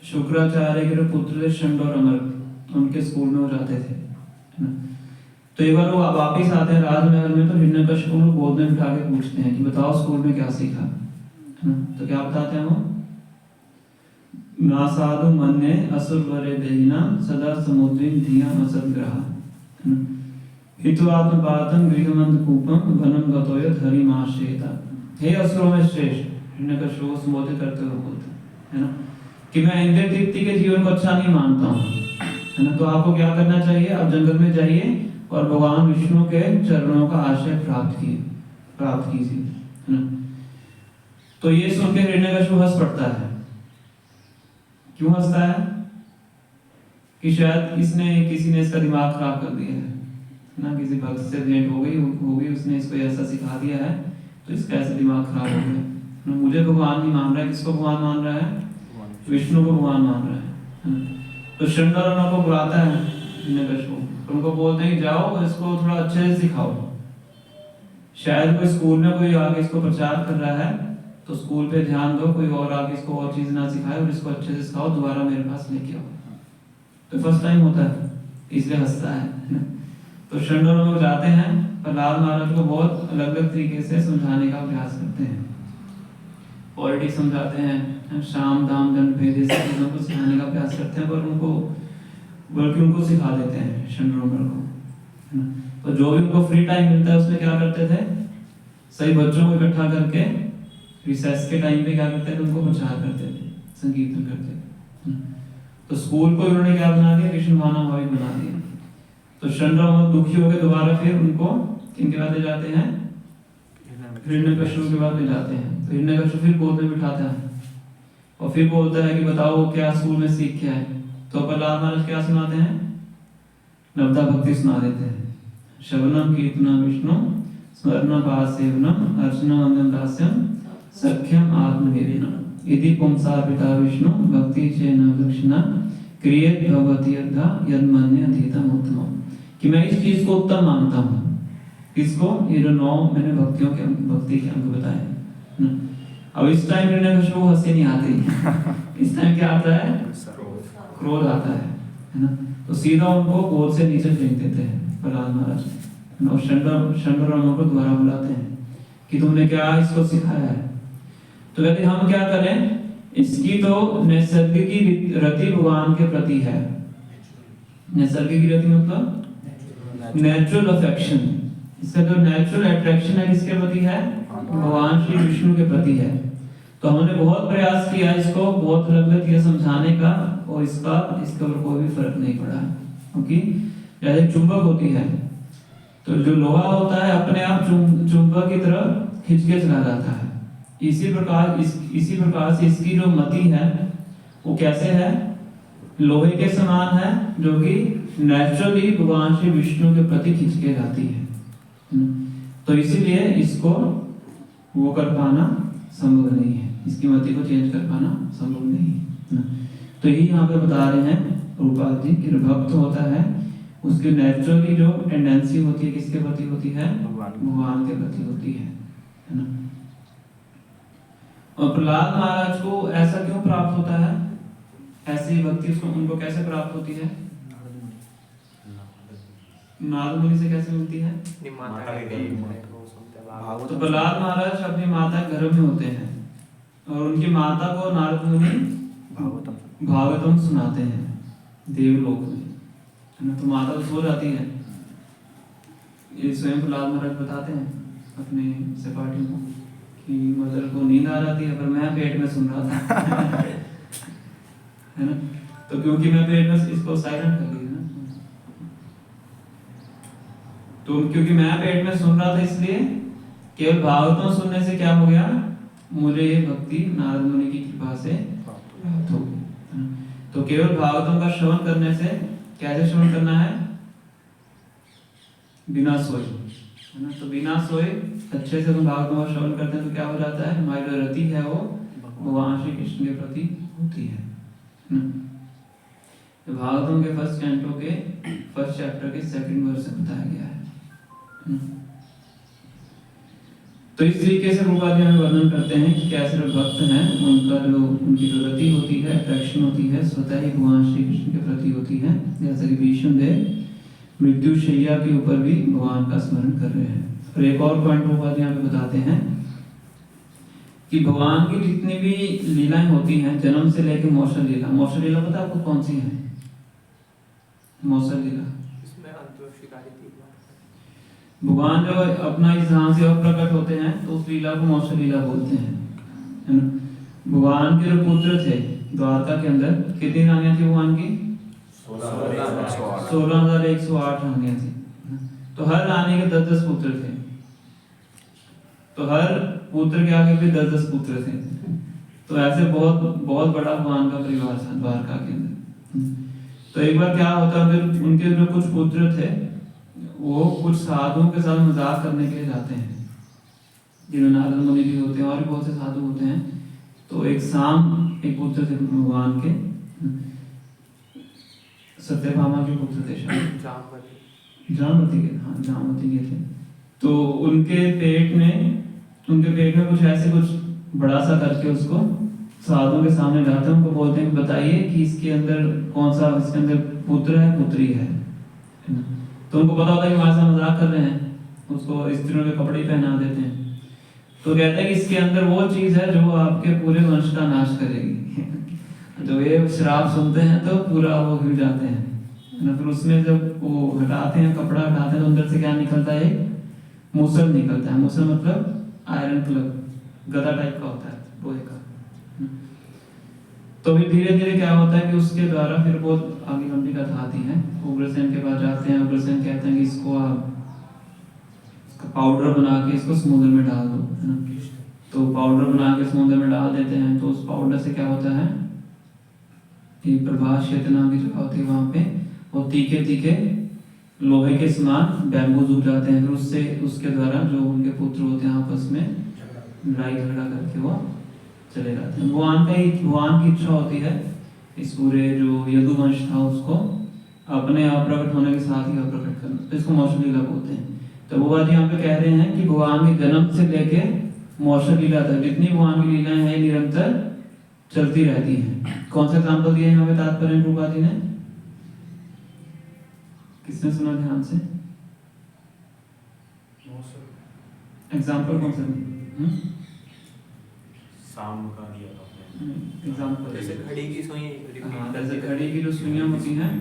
शुक्राचार्य के पुत्र थे शंड और अमर, उनके स्कूल में वो जाते थे ना। तो एक बार वो वापिस आते हैं राजमहल में, तो हिरण्यकश्यप को गोद में बिठा के पूछते हैं कि बताओ स्कूल में क्या सीखा, है ना। तो क्या बताते हैं वो? ना साधु मन्ये असुर वरे देहिना सदा समुद्रिम धियाम असद्ग्रहा, है ना। हित्वात्म पातम गृहमंत कूपम वनम गतोयत हरिमाश्रयता। हे असुरों में श्रेष्ठ, हिरण्यकश्यप को संबोधित करते हुए बोलते हैं ना कि मैं इंद्र तृप्ति के जीवन को अच्छा नहीं मानता हूँ, है ना। तो आपको क्या करना चाहिए? आप जंगल में जाइए और भगवान विष्णु के चरणों का आश्रय प्राप्त कीजिए, है ना। तो ये सुन के हिरण्यकश्यप हंस पड़ता है। क्यों हंसता है? कि शायद किसी ने इसका दिमाग खराब कर दिया है ना। किसी भक्त से भेंट हो गई, उसने इसको ऐसा सिखा दिया है, तो इसका ऐसा दिमाग खराब हो गया। मुझे भगवान नहीं मान रहा है। किसको भगवान मान रहा है? विष्णु को भगवान मान रहा है। तो शंकर उनको बुलाता है हिरण्यकश्यप, उनको बोलते हैं कि जाओ इसको थोड़ा अच्छे से सिखाओ। शायद कोई स्कूल में कोई आगे इसको प्रचार कर रहा है, तो स्कूल पे ध्यान दो, कोई और आगे इसको और चीज ना सिखाए और इसको अच्छे से सिखाओ, दोबारा मेरे पास लेके आओ। तो फर्स्ट टाइम होता है, इसलिए हंसता है। तो शंकर लोग जाते हैं, प्रहलाद महाराज को बहुत अलग अलग तरीके से समझाने का प्रयास करते हैं। पॉलिटिक्स समझाते हैं, शाम दाम दंड भेद से चीजों को सिखाने का प्रयास करते हैं, पर बल्कि उनको सिखा देते हैं शंकर को, है ना। तो जो भी उनको फ्री टाइम मिलता है उसमें क्या करते थे? सही बच्चों को इकट्ठा करके रिसेस के टाइम पे क्या करते थे? उनको प्रचार करते थे, संकीर्तन करते थे। तो स्कूल को उन्होंने क्या बना दिया? कृष्ण भावना भावी बना दिया। तो शंकर दुखी होकर दोबारा फिर उनको किनके पास ले जाते हैं? हिरण्यकश्यप के पास ले जाते हैं। तो हिरण्यकश्यप फिर गोद में बिठाता है और फिर बोलता है कि बताओ क्या स्कूल में सीख क्या है? तो प्रहलाद महाराज क्या सुनाते हैं? नवदा भक्ति सुना देते हैं। श्रवणम कीर्तनम विष्णु स्मरणम पासेवनम अर्चनम वंदनम दास्यम सख्यम आत्मनिवेदनम इति पुंसा पिता विष्णु भक्ति चेन लक्षणा क्रियेत भवति यद्धा यद्मन्य अधीतम उत्तमम। कि मैं इस चीज को उत्तम मानता हूँ। किसको? ये जो 9 मैंने भक्ति के अंग बताए ना। अब इस टाइम हिरण्यकश्यप को हंसी नहीं आती। इस टाइम क्या आता है? क्रोध आता है ना। तो सीधा उनको गोद से नीचे फेंक देते हैं प्रहलाद महाराज। और शंकर को दोबारा बुलाते हैं कि तुमने क्या इसको सिखाया है? तो कहते हम क्या करें? इसकी तो नैसर्गिक रति भगवान के प्रति है। नैसर्गिक रति मतलब नेचुरल अफेक्शन। इसका जो नेचुरल अट्रैक्शन है किसके प्रति है? भगवान श्री विष्णु के प्रति है। तो हमने बहुत प्रयास किया इसको बहुत अलग किया समझाने का, और इसके ऊपर कोई भी फर्क नहीं पड़ा। क्योंकि जैसे चुंबक होती है, तो जो लोहा होता है अपने आप चुंबक की तरफ खींच के चला जाता है। इसी प्रकार से इसकी जो मति है वो कैसे है? लोहे के समान है, जो कि नेचुरली भगवान श्री विष्णु के प्रति खींच के जाती है। है ना। तो इसीलिए इसको वो कर पाना संभव नहीं है, इसकी मति को चेंज कर पाना संभव नहीं है ना। तो यही यहाँ पे बता रहे हैं रूपाल जी कि भक्त होता है उसकी नेचुरली जो टेंडेंसी होती है किसके प्रति होती है, भगवान के प्रति होती है ना। और प्रहलाद महाराज को ऐसा क्यों प्राप्त होता है, ऐसी भक्ति उसको उनको कैसे प्राप्त होती है, नारद मुनि से कैसे मिलती है। तो प्रहलाद महाराज अपनी माता के घर में होते हैं और उनकी माता को नारद मुनि भागवतम सुनाते हैं देवलोक में, है ना। तो माता तो सो जाती है, ये स्वयं प्रहलाद महाराज बताते हैं अपने सपाटियों को कि मदर को नींद आ जाती है पर मैं पेट में सुन रहा था है ना। तो क्योंकि मैं पेट में इसको साइलेंट कर लिया ना, तो क्योंकि मैं पेट में सुन रहा था इसलिए केवल भागवतम सुनने से क्या हो गया, मुझे ये भक्ति नारद मुनि की कृपा से प्राप्त हो गई। तो केवल भागवतम का श्रवण करने से, कैसे श्रवण करना है, बिना सोए, है ना। तो बिना सोए अच्छे से तुम भागवतम का श्रवण करते हैं तो क्या हो जाता है, हमारी जो रति है वो भगवान श्री कृष्ण के प्रति होती है ना। तो भागवतम के फर्स्ट कैंटो के फर्स्ट चैप्टर के सेकंड वर्स से बताया गया है ना। तो इस तरीके से रूपाजी हमें वर्णन करते हैं कि कैसे जो भक्त हैं उनका जो उनकी जो रति होती है, अट्रैक्शन होती है, स्वतः ही भगवान श्री कृष्ण के प्रति होती है। जैसे कि भीष्म देव मृत्यु शैया के ऊपर भी भगवान का स्मरण कर रहे हैं। और एक और पॉइंट रूपाजी यहाँ पे बताते हैं कि भगवान की जितनी भी लीलाएं होती हैं, जन्म से लेकर मौसर लीला, मौसर लीला पता है आपको कौन सी है, मौसर लीला भगवान जो अपना इस जहां से प्रकट होते हैं तो उस लीला को मौसर लीला बोलते हैं, है ना। भगवान के जो पुत्र थे द्वारका के अंदर, कितनी रानियां थी भगवान की, 16,108 रानियां थी। तो हर रानी के 10-10 पुत्र थे, तो हर पुत्र के आगे भी 10-10 पुत्र थे। तो ऐसे बहुत बहुत बड़ा भगवान का परिवार था द्वारका के अंदर। तो एक बार क्या होता है, फिर उनके जो कुछ पुत्र थे वो कुछ साधुओं के साथ मजाक करने के लिए जाते हैं, जिन्हें नारद मुनि भी होते हैं और भी बहुत से साधु होते हैं। तो एक शाम एक पुत्र थे भगवान के, सत्यभामा के पुत्र थे शायद, जामवती के, हाँ जामवती के थे। तो उनके पेट में कुछ ऐसे कुछ बड़ा सा करके उसको साधुओं के सामने जाते हैं, उनको बोलते हैं बताइए कि इसके अंदर कौन सा, इसके अंदर पुत्र है पुत्री है ना। तो उनको पता होता है कि हमारे साथ मजाक कर रहे हैं, उसको स्त्रियों के कपड़े पहना देते हैं। तो कहते हैं कि इसके अंदर वो चीज है जो आपके पूरे वंश का नाश करेगी। तो ये श्राप सुनते हैं तो पूरा वो हिल जाते हैं ना। फिर उसमें जब वो हटाते हैं, कपड़ा हटाते हैं, तो अंदर से क्या निकलता है, मूसल निकलता है। मूसल मतलब आयरन क्लब, गदा टाइप का होता है लोहे का। तो फिर धीरे धीरे क्या होता है कि उसके द्वारा फिर बहुत आगे लंबी कथा आती है। उग्रसेन के पास जाते हैं, उग्रसेन कहते हैं कि इसको आप पाउडर बना के इसको समुद्र में डाल दो, है ना। तो पाउडर बना के समुद्र में डाल देते हैं। तो उस पाउडर से क्या होता है, एक प्रभास चेतना की जगह होती है वहां पे, वो तीखे तीखे लोहे के समान बैम्बूज उग जाते हैं। फिर उससे उसके द्वारा जो उनके पुत्र होते हैं आपस में लड़ाई झगड़ा करके वो चले जाते हैं। भगवान की इच्छा होती है इस पूरे जो यदुवंश था उसको अपने अप्रकट होने के साथ ही अप्रकट करना, तो इसको मौसर लीला बोलते हैं। तो वो बात यहाँ पे कह रहे हैं कि भगवान के जन्म से लेके मौसर लीला तक जितनी भगवान की लीलाएं हैं निरंतर चलती रहती हैं। कौन सा एग्जाम्पल दिया यहाँ पे तात्पर्य रूपा जी ने, किसने सुना ध्यान से, एग्जाम्पल कौन सा शाम का दिया था एग्जाम्पल, जैसे घड़ी की सुई, हाँ जैसे घड़ी की जो सुइयां होती हैं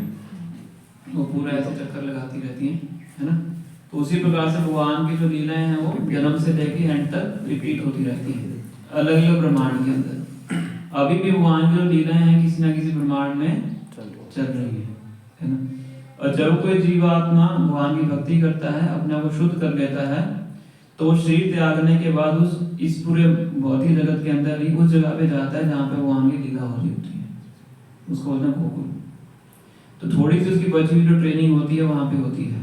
वो पूरा ऐसे चक्कर लगाती रहती हैं, है ना। तो उसी प्रकार से भगवान की जो लीलाएं हैं वो जन्म से लेकर एंड तक रिपीट होती रहती हैं अलग अलग ब्रह्मांड के अंदर। अभी भी भगवान की जो लीलाएं हैं किसी ना किसी ब्रह्मांड में चल रही है ना। और जब कोई जीवात्मा भगवान की भक्ति करता है, अपने आप को शुद्ध कर लेता है, तो वो शरीर त्यागने के बाद इस पूरे भौतिक जगत के अंदर ही उस जगह पे जाता है जहाँ पे भगवान की लीला हो रही होती है, उसको बोलते हैं गोकुल। तो थोड़ी सी उसकी बची हुई जो ट्रेनिंग होती है वहां पे होती है।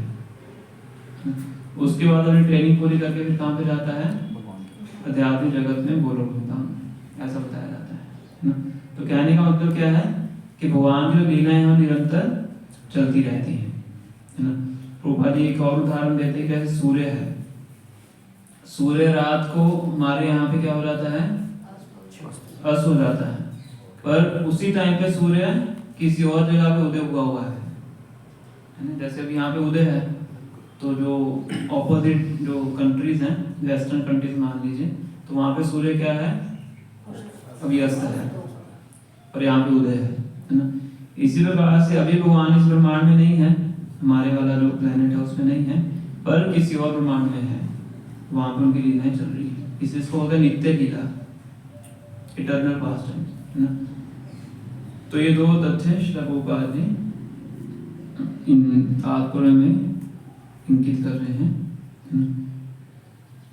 उसके बाद अपनी ट्रेनिंग पूरी करके फिर कहाँ पे जाता है? भगवान के अध्यात्मिक जगत में गोलोक धाम, ऐसा बताया जाता है ना। तो कहने का मतलब क्या है कि भगवान की जो लीलाएं हैं वो निरंतर चलती रहती हैं, है ना। प्रभुपाद जी एक और उदाहरण देते हैं, जैसे सूर्य है, सूर्य रात को हमारे यहाँ पे क्या हो जाता है? अस्त हो जाता है, पर उसी टाइम पे सूर्य किसी और जगह पे उदय हुआ हुआ है ना। जैसे अभी यहाँ पे उदय है, तो जो ऑपोजिट जो कंट्रीज हैं, वेस्टर्न कंट्रीज मान लीजिए, तो वहाँ पे सूर्य क्या है? अभी अस्त है, और यहाँ पे उदय है ना। इसी प्रकार से अभी भगवान इस ब्रह्मांड में नहीं है, हमारे वाला जो प्लेनेट है उसमें नहीं है, पर किसी और ब्रह्मांड में है, वहाँ पे उनकी लीलाएं चल रही है। इसको होता है नित्य लीला, इटर्नल पास्ट है ना। तो ये दो तथ्य श्री प्रभुपाद जी इन तात्पर्य में इंगित कर रहे हैं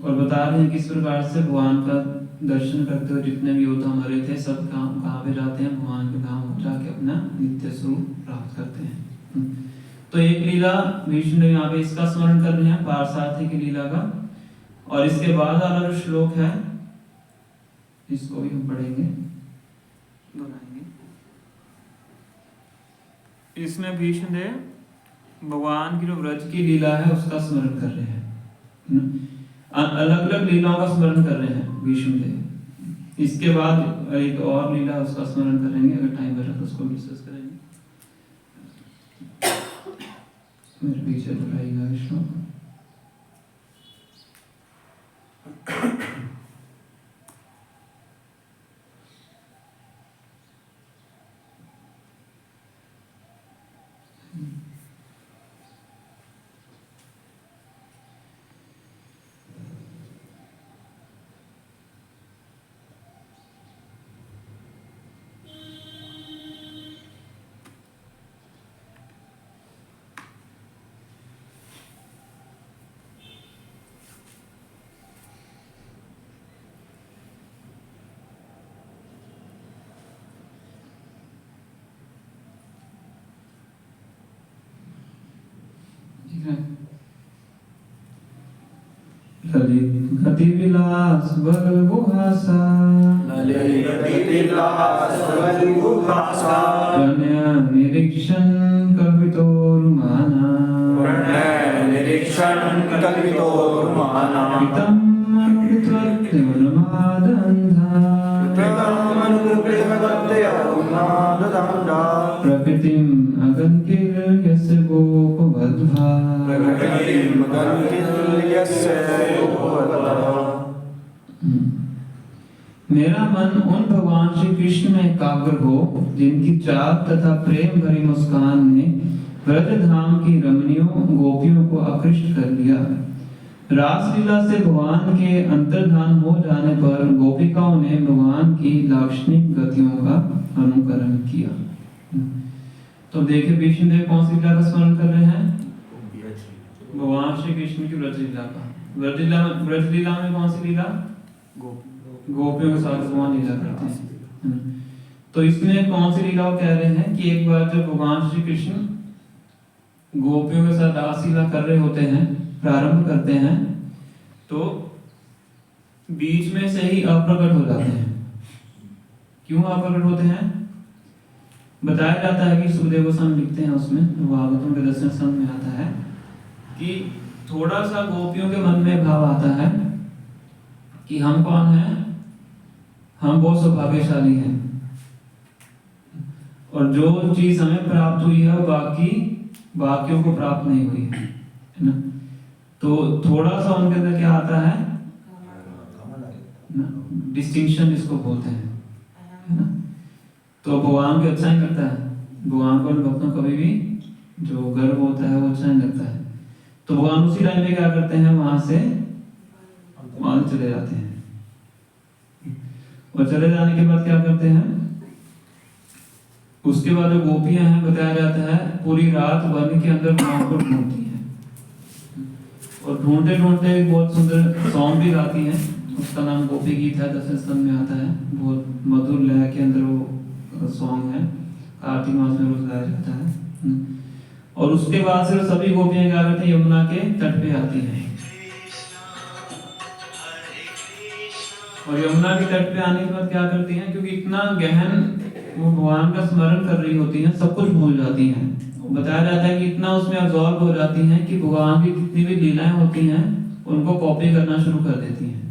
और बता रहे हैं किस प्रकार से भगवान का दर्शन करते हुए जितने भी योद्धा मरे थे सब कहाँ पे जाते हैं? भगवान के धाम जाके अपना नित्य स्वरूप प्राप्त करते हैं। तो एक लीला विष्णु यहाँ पे इसका स्मरण कर रहे हैं, पारसार्थी की लीला का, और इसके बाद वाला जो श्लोक है इसको भी हम पढ़ेंगे, दोहराएंगे। इसमें भीष्म देव भगवान की जो व्रज की लीला है उसका स्मरण कर रहे हैं, अलग अलग लीलाओं का स्मरण कर रहे हैं भीष्म देव। इसके बाद एक और लीला उसका स्मरण करेंगे, अगर टाइम बचा तो उसको डिस्कस करेंगे। मेरे पीछे दोहराइएगा श्लोक। ललित गति विलास बल गुहासा, ललित गति विलास बल गुहासा, प्रणय निरीक्षण कल्पितोरुमाना, प्रणय निरीक्षण कल्पितोरुमाना, पितम् अनुकृतवत्यवनमादन्धा, पितम् अनुकृतवत्यवनमादन्धा, प्रकृतिम् अगन्किर्यस्य गोपवद्भा, प्रकृतिम् अगन्किर्यस्य गोपवद्भा। मेरा मन उन भगवान श्री कृष्ण में एकाग्र हो जिनकी चाक तथा प्रेम भरी मुस्कान ने ब्रजधाम की रमणियों गोपियों को आकृष्ट कर लिया। रासलीला से भगवान के अंतर्धान हो जाने पर गोपिकाओं ने भगवान की लाक्षणिक गतियों का अनुकरण किया। तो देखिए विष्णु देव कौन सी लीला का स्मरण कर रहे हैं? भगवान श्री कृष्ण की ब्रजलीला का। ब्रजलीला में कौन सी लीला? गोपियों के साथ भगवान लीला करते हैं। तो इसमें कौन सी लीला कह रहे हैं कि एक बार जब भगवान श्री कृष्ण गोपियों के साथ रासलीला कर रहे होते हैं, प्रारंभ करते हैं, तो बीच में से ही अप्रकट हो जाते हैं। क्यों अप्रकट होते हैं? बताया जाता है कि सुखदेव गोस्वामी लिखते हैं उसमें, भागवतों के दर्शन संग में आता है कि थोड़ा सा गोपियों के मन में भाव आता है कि हम कौन हैं? हम बहुत सौभाग्यशाली हैं और जो चीज हमें प्राप्त हुई है वो बाकियों को प्राप्त नहीं हुई है ना। तो थोड़ा सा उनके अंदर क्या आता है? डिस्टिंक्शन जिसको बोलते हैं, है ना। तो भगवान को अच्छा नहीं लगता है, भगवान को भक्तों कभी भी जो गर्व होता है वो अच्छा नहीं लगता है। तो भगवान उसी टाइम पे क्या करते हैं? वहां से चले जाते हैं और चले जाने के बाद क्या करते हैं? उसके बाद जो गोपियां हैं, बताया जाता है पूरी रात वन के अंदर भगवान को ढूंढती हैं और ढूंढते ढूंढते बहुत सुंदर सॉन्ग भी गाती हैं। उसका नाम गोपी गीत है, दसवें स्कंद में आता है। बहुत मधुर लय के अंदर वो सॉन्ग है, कार्तिक मास में रोज गाया जाता है। और उसके बाद से सभी गोपियां क्या करती हैं? यमुना के तट पे आती हैं और यमुना के तट पे आने के बाद क्या करती हैं, क्योंकि इतना गहन वो भगवान का स्मरण कर रही होती हैं, सब कुछ भूल जाती हैं। बताया जाता है कि इतना उसमें अब्सॉर्ब हो जाती हैं कि भगवान की जितनी भी लीलाएं होती हैं उनको कॉपी करना शुरू कर देती हैं।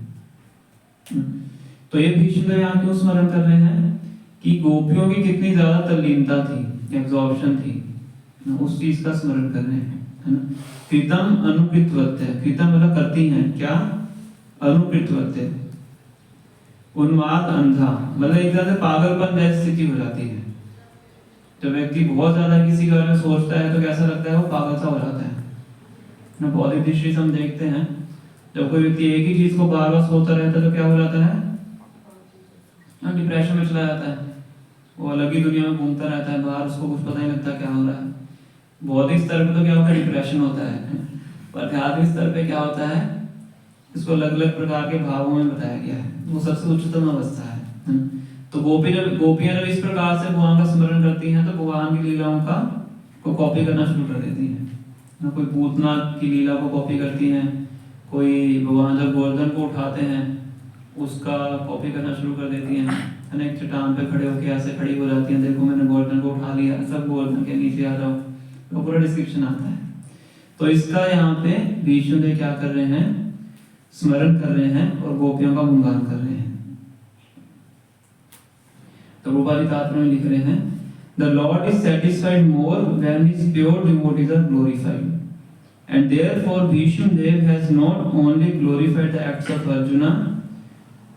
तो ये भीष्म यहाँ क्यों स्मरण कर रहे हैं कि गोपियों की कितनी ज्यादा तल्लीनता थी, एब्जॉर्प्शन थी, उस चीज का स्मरण कर रहे हैं, है ना। कृतम अनुकृतवत्य, कृतम मतलब करती हैं क्या, अनुकृतवत्य, उन्माद अंधा मतलब एक तरह से पागलपन जैसी स्थिति हो जाती है। जब व्यक्ति बहुत ज्यादा किसी के बारे में सोचता है तो कैसा लगता है, वो पागल सा हो जाता है ना। पॉलिटिशियंस हम देखते हैं, जब कोई व्यक्ति एक ही चीज को बार बार सोचता रहता है तो क्या हो जाता है, डिप्रेशन में चला जाता है, वो अलग ही दुनिया में घूमता रहता है, बाहर उसको कुछ पता ही नहीं लगता क्या हो रहा है। बौद्धिक स्तर पे तो क्या होता है, डिप्रेशन होता है, पर आध्यात्मिक स्तर पे क्या होता है, इसको अलग अलग प्रकार के भावों में बताया गया है, वो सबसे उच्चतम अवस्था है। तो गोपियां जब इस प्रकार से भगवान का स्मरण करती हैं तो भगवान की लीलाओं का को कॉपी करना शुरू कर देती हैं। कोई भूतनाथ की लीला को कॉपी करती हैं, कोई भगवान जब गोवर्धन को उठाते हैं उसका कॉपी करना शुरू कर देती हैं, एक चट्टान पे खड़े होकर ऐसे खड़ी हो जाती हैं, देखो मैंने गोवर्धन को उठा लिया, सब गोवर्धन के नीचे आ जाओ, तो पूरा डिस्क्रिप्शन आता है। तो इसका यहाँ पे भीष्म देव क्या कर रहे हैं, स्मरण कर रहे हैं और गोपियों का गुणगान कर रहे हैं। तो रूपाली तात्पर्य में लिख रहे हैं, The Lord is satisfied more when His pure devotees are glorified, and therefore Bhishma Dev has not only glorified the acts of Arjuna,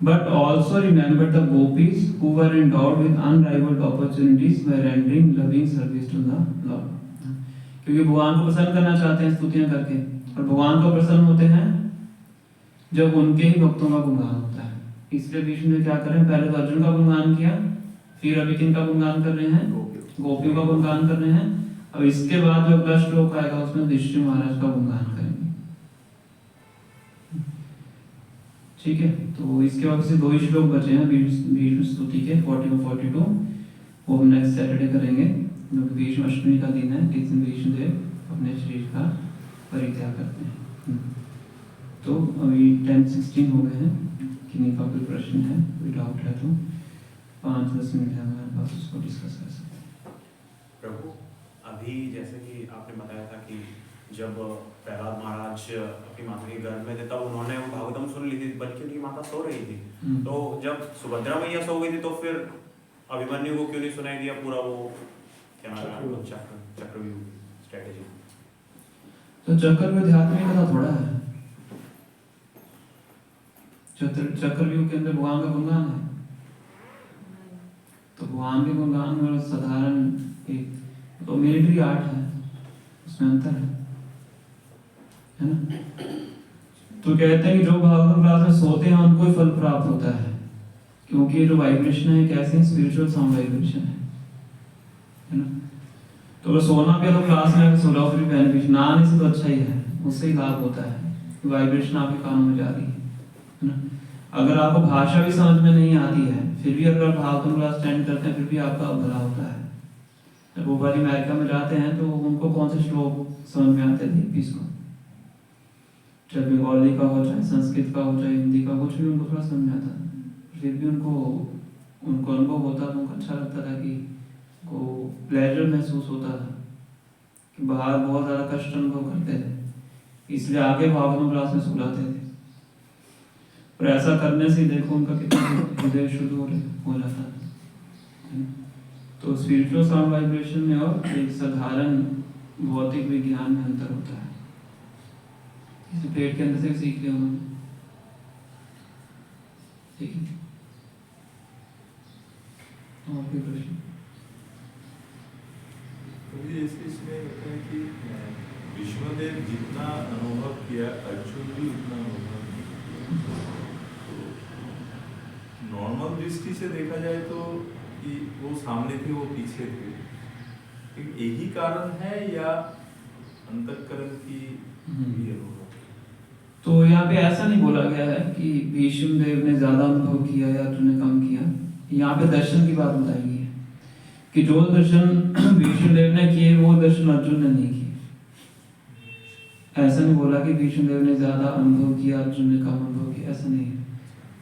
but also remembered the gopis who were endowed with unrivaled opportunities by rendering loving service to the Lord. क्योंकि भगवान को प्रसन्न करना चाहते हैं स्तुतियां करके, और भगवान को प्रसन्न होते हैं जब उनके ही भक्तों का गुणगान होता है। इसलिए भीष्म ने क्या कर रहे हैं, पहले तो अर्जुन का गुणगान किया, फिर अभी किनका गुणगान कर रहे हैं, गोपियों का गुणगान कर रहे हैं। अब इसके बाद जो अगला श्लोक आएगा उसमें युधिष्ठिर महाराज का गुणगान करेंगे। ठीक है, तो इसके बाद से 2 ही श्लोक बचे हैं भीष्म स्तुति के 40 और 42, वो हम नेक्स्ट सैटरडे करेंगे, क्योंकि भीष्म अष्टमी का दिन है, जिस दिन भीष्म देव अपने शरीर का परित्याग करते हैं। तो अभी 10:16 हो गए हैं, किन्हीं का कोई प्रश्न है, कोई डाउट है तो 5-10 मिनट है हमारे पास, उसको डिस्कस कर सकते हैं। प्रभु, अभी जैसे कि आपने बताया था कि जब प्रहलाद महाराज अपनी माता के गर्भ में थे तब उन्होंने वो भागवतम सुन ली थी, बल्कि उनकी माता सो रही थी। तो जब सुभद्रा मैया सो गई थी तो फिर अभिमन्यु को क्यों नहीं सुनाई दिया पूरा वो क्या नाम है, चक्रव्यूह स्ट्रेटेजी? तो चक्रव्यूह अध्यात्म में कथा थोड़ा है, चक्रव्यूह के अंदर भगवान का गुणगान है, तो भगवान के गुणगान में साधारण एक तो मिलिट्री आर्ट है, उसमें अंतर है ना। तो कहते हैं कि जो भागवत क्लास में सोते हैं उनको ही फल प्राप्त होता है, क्योंकि ये जो वाइब्रेशन है कैसे स्पिरिचुअल साउंड वाइब्रेशन है ना। तो अगर सोना पे तो क्लास में सो रहा फिर बेनिफिट ना आने से तो अच्छा ही है, उससे ही लाभ होता है, वाइब्रेशन आपके कानों में जा रही है ना। अगर आपको भाषा भी समझ में नहीं आती है फिर भी अगर भागवत क्लास अटेंड करते हैं फिर भी आपका भला होता है। जब वो वाली अमेरिका में जाते हैं तो उनको कौन से श्लोक समझ में आते थे इसको, चाहे बंगाली का हो, चाहे संस्कृत का हो, चाहे हिंदी का, कुछ भी उनको थोड़ा समझ आता है, फिर भी उनको अनुभव होता था, उनको अच्छा लगता था कि को प्लेजर महसूस होता था कि बाहर बहुत ज़्यादा कष्ट अनुभव करते थे, इसलिए आगे भागवत क्लास में सुलाते थे। और ऐसा करने से देखो उनका कितना हृदय शुद्ध हो जाता है। तो स्पिरिचुअल साउंड वाइब्रेशन में और एक साधारण भौतिक विज्ञान में अंतर होता है, इसे पेट के अंदर से सीख लिया उन्होंने। ठीक है, और कोई प्रश्न? इसमें होता है कि विष्णुदेव जितना अनुभव किया अर्जुन भी उतना अनुभव किया। नॉर्मल दृष्टि से देखा जाए तो कि वो सामने थे वो पीछे थे, यही कारण है या अंतःकरण की ये होगा? तो यहाँ पे ऐसा नहीं बोला गया है कि भीष्म देव ने ज्यादा अनुभव किया या अर्जुन ने कम किया। यहाँ पे दर्शन की बात बताई गई है कि जो दर्शन भीष्म देव ने किए वो दर्शन अर्जुन ने नहीं किए। ऐसा नहीं बोला कि भीष्म देव ने ज्यादा अनुभव किया अर्जुन ने कम अनुभव किया, ऐसा नहीं है।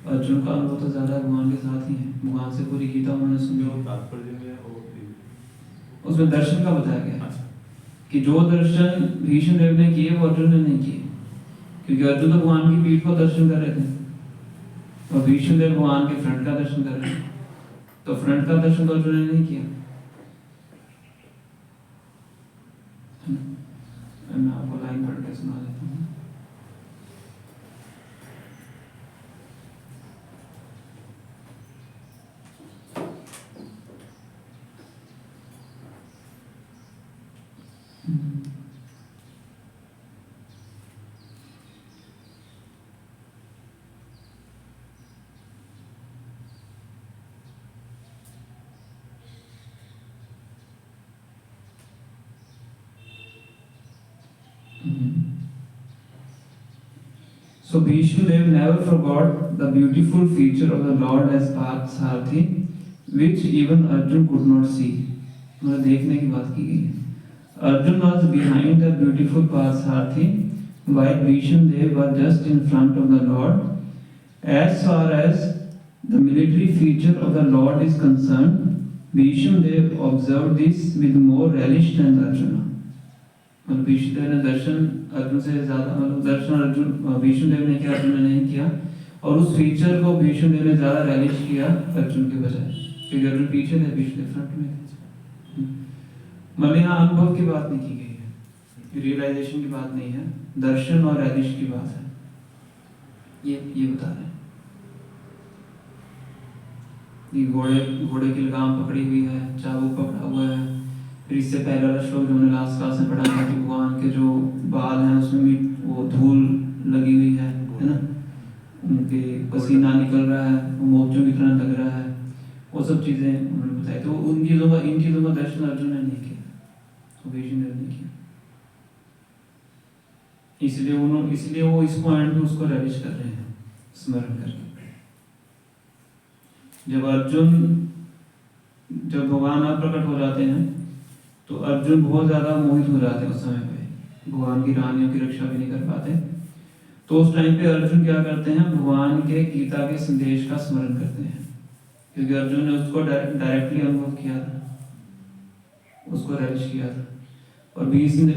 अर्जुन का अनुभव तो ज्यादा भगवान के साथ ही है, भगवान से पूरी गीता उन्होंने सुनी। जो तात्पर्य में उसमें दर्शन का बताया गया अच्छा कि जो दर्शन भीष्म देव ने किए वो अर्जुन ने नहीं किए, क्योंकि अर्जुन तो भगवान की पीठ को दर्शन कर रहे थे और भीष्म देव भगवान के फ्रंट का दर्शन कर रहे थे, तो फ्रंट का दर्शन तो अर्जुन ने नहीं किया। मैं आपको लाइन पढ़ के सुना देता हूँ। So Bhishma Dev never forgot the beautiful feature of the Lord as Parthsarathy, which even Arjun could not see. मतलब देखने की बात की गई है। Arjun was behind the beautiful Parthsarathy, while Bhishma Dev was just in front of the Lord. As far as the military feature of the Lord is concerned, Bhishma Dev observed this with more relish than Arjuna. मतलब भीष्म देव ने दर्शन अर्जुन से ज्यादा, मतलब दर्शन अर्जुन भीष्म देव ने किया, अर्जुन ने नहीं किया, और उस फीचर को भीष्म देव ने ज्यादा रेलिश किया अर्जुन के बजाय, क्योंकि अर्जुन पीछे थे, भीष्म देव फ्रंट में थे। मतलब यहाँ अनुभव की बात नहीं की गई है, रियलाइजेशन की बात नहीं है, दर्शन और रेलिश की बात है, ये बता रहे हैं। ये घोड़े की लगाम पकड़ी हुई है, चाबुक पकड़ा हुआ है। फिर इससे पहले वाला श्लोक जो हमने लास्ट क्लास में पढ़ा था कि भगवान के जो बाल हैं उसमें भी वो धूल लगी हुई है ना, उनके पसीना निकल रहा है, वो मोतियों की तरह लग रहा है, वो सब चीजें उन्होंने बताई। तो इन चीजों का दर्शन अर्जुन ने नहीं किया, भीष्म ने नहीं किया, इसलिए वो इस पॉइंट में उसको रेलिश कर रहे हैं स्मरण करके। जब भगवान आप प्रकट हो जाते हैं तो अर्जुन बहुत ज्यादा मोहित हो जाते हैं, उस समय पे भगवान की रानियों की रक्षा भी नहीं कर पाते। तो उस टाइम पे अर्जुन क्या करते हैं, भगवान के गीता के संदेश का स्मरण करते हैं, क्योंकि अर्जुन ने उसको डायरेक्टली अनुभव किया था, उसको रेलिश किया था, और भीष्म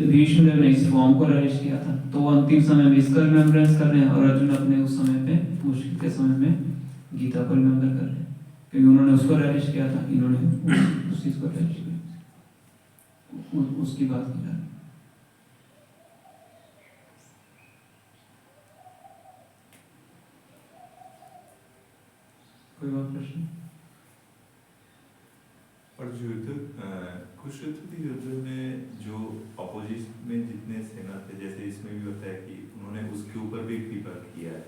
देव ने इस फॉर्म को रेलिश किया था। तो वो अंतिम समय में इसका रिमेम्बरेंस कर रहे हैं, और अर्जुन अपने उस समय पे मुश्किल के समय में गीता को रिमेम्बर कर रहे हैं, क्योंकि उन्होंने उसको रेलिश किया था, इन्होंने उस चीज को रेलिश किया, उसकी बात की जा रही है। कोई और प्रश्न? और कुरुक्षेत्र युद्ध में जो अपोजिशन में जितने सेना थे, जैसे इसमें भी होता है कि उन्होंने उसके ऊपर भी कृपा किया है,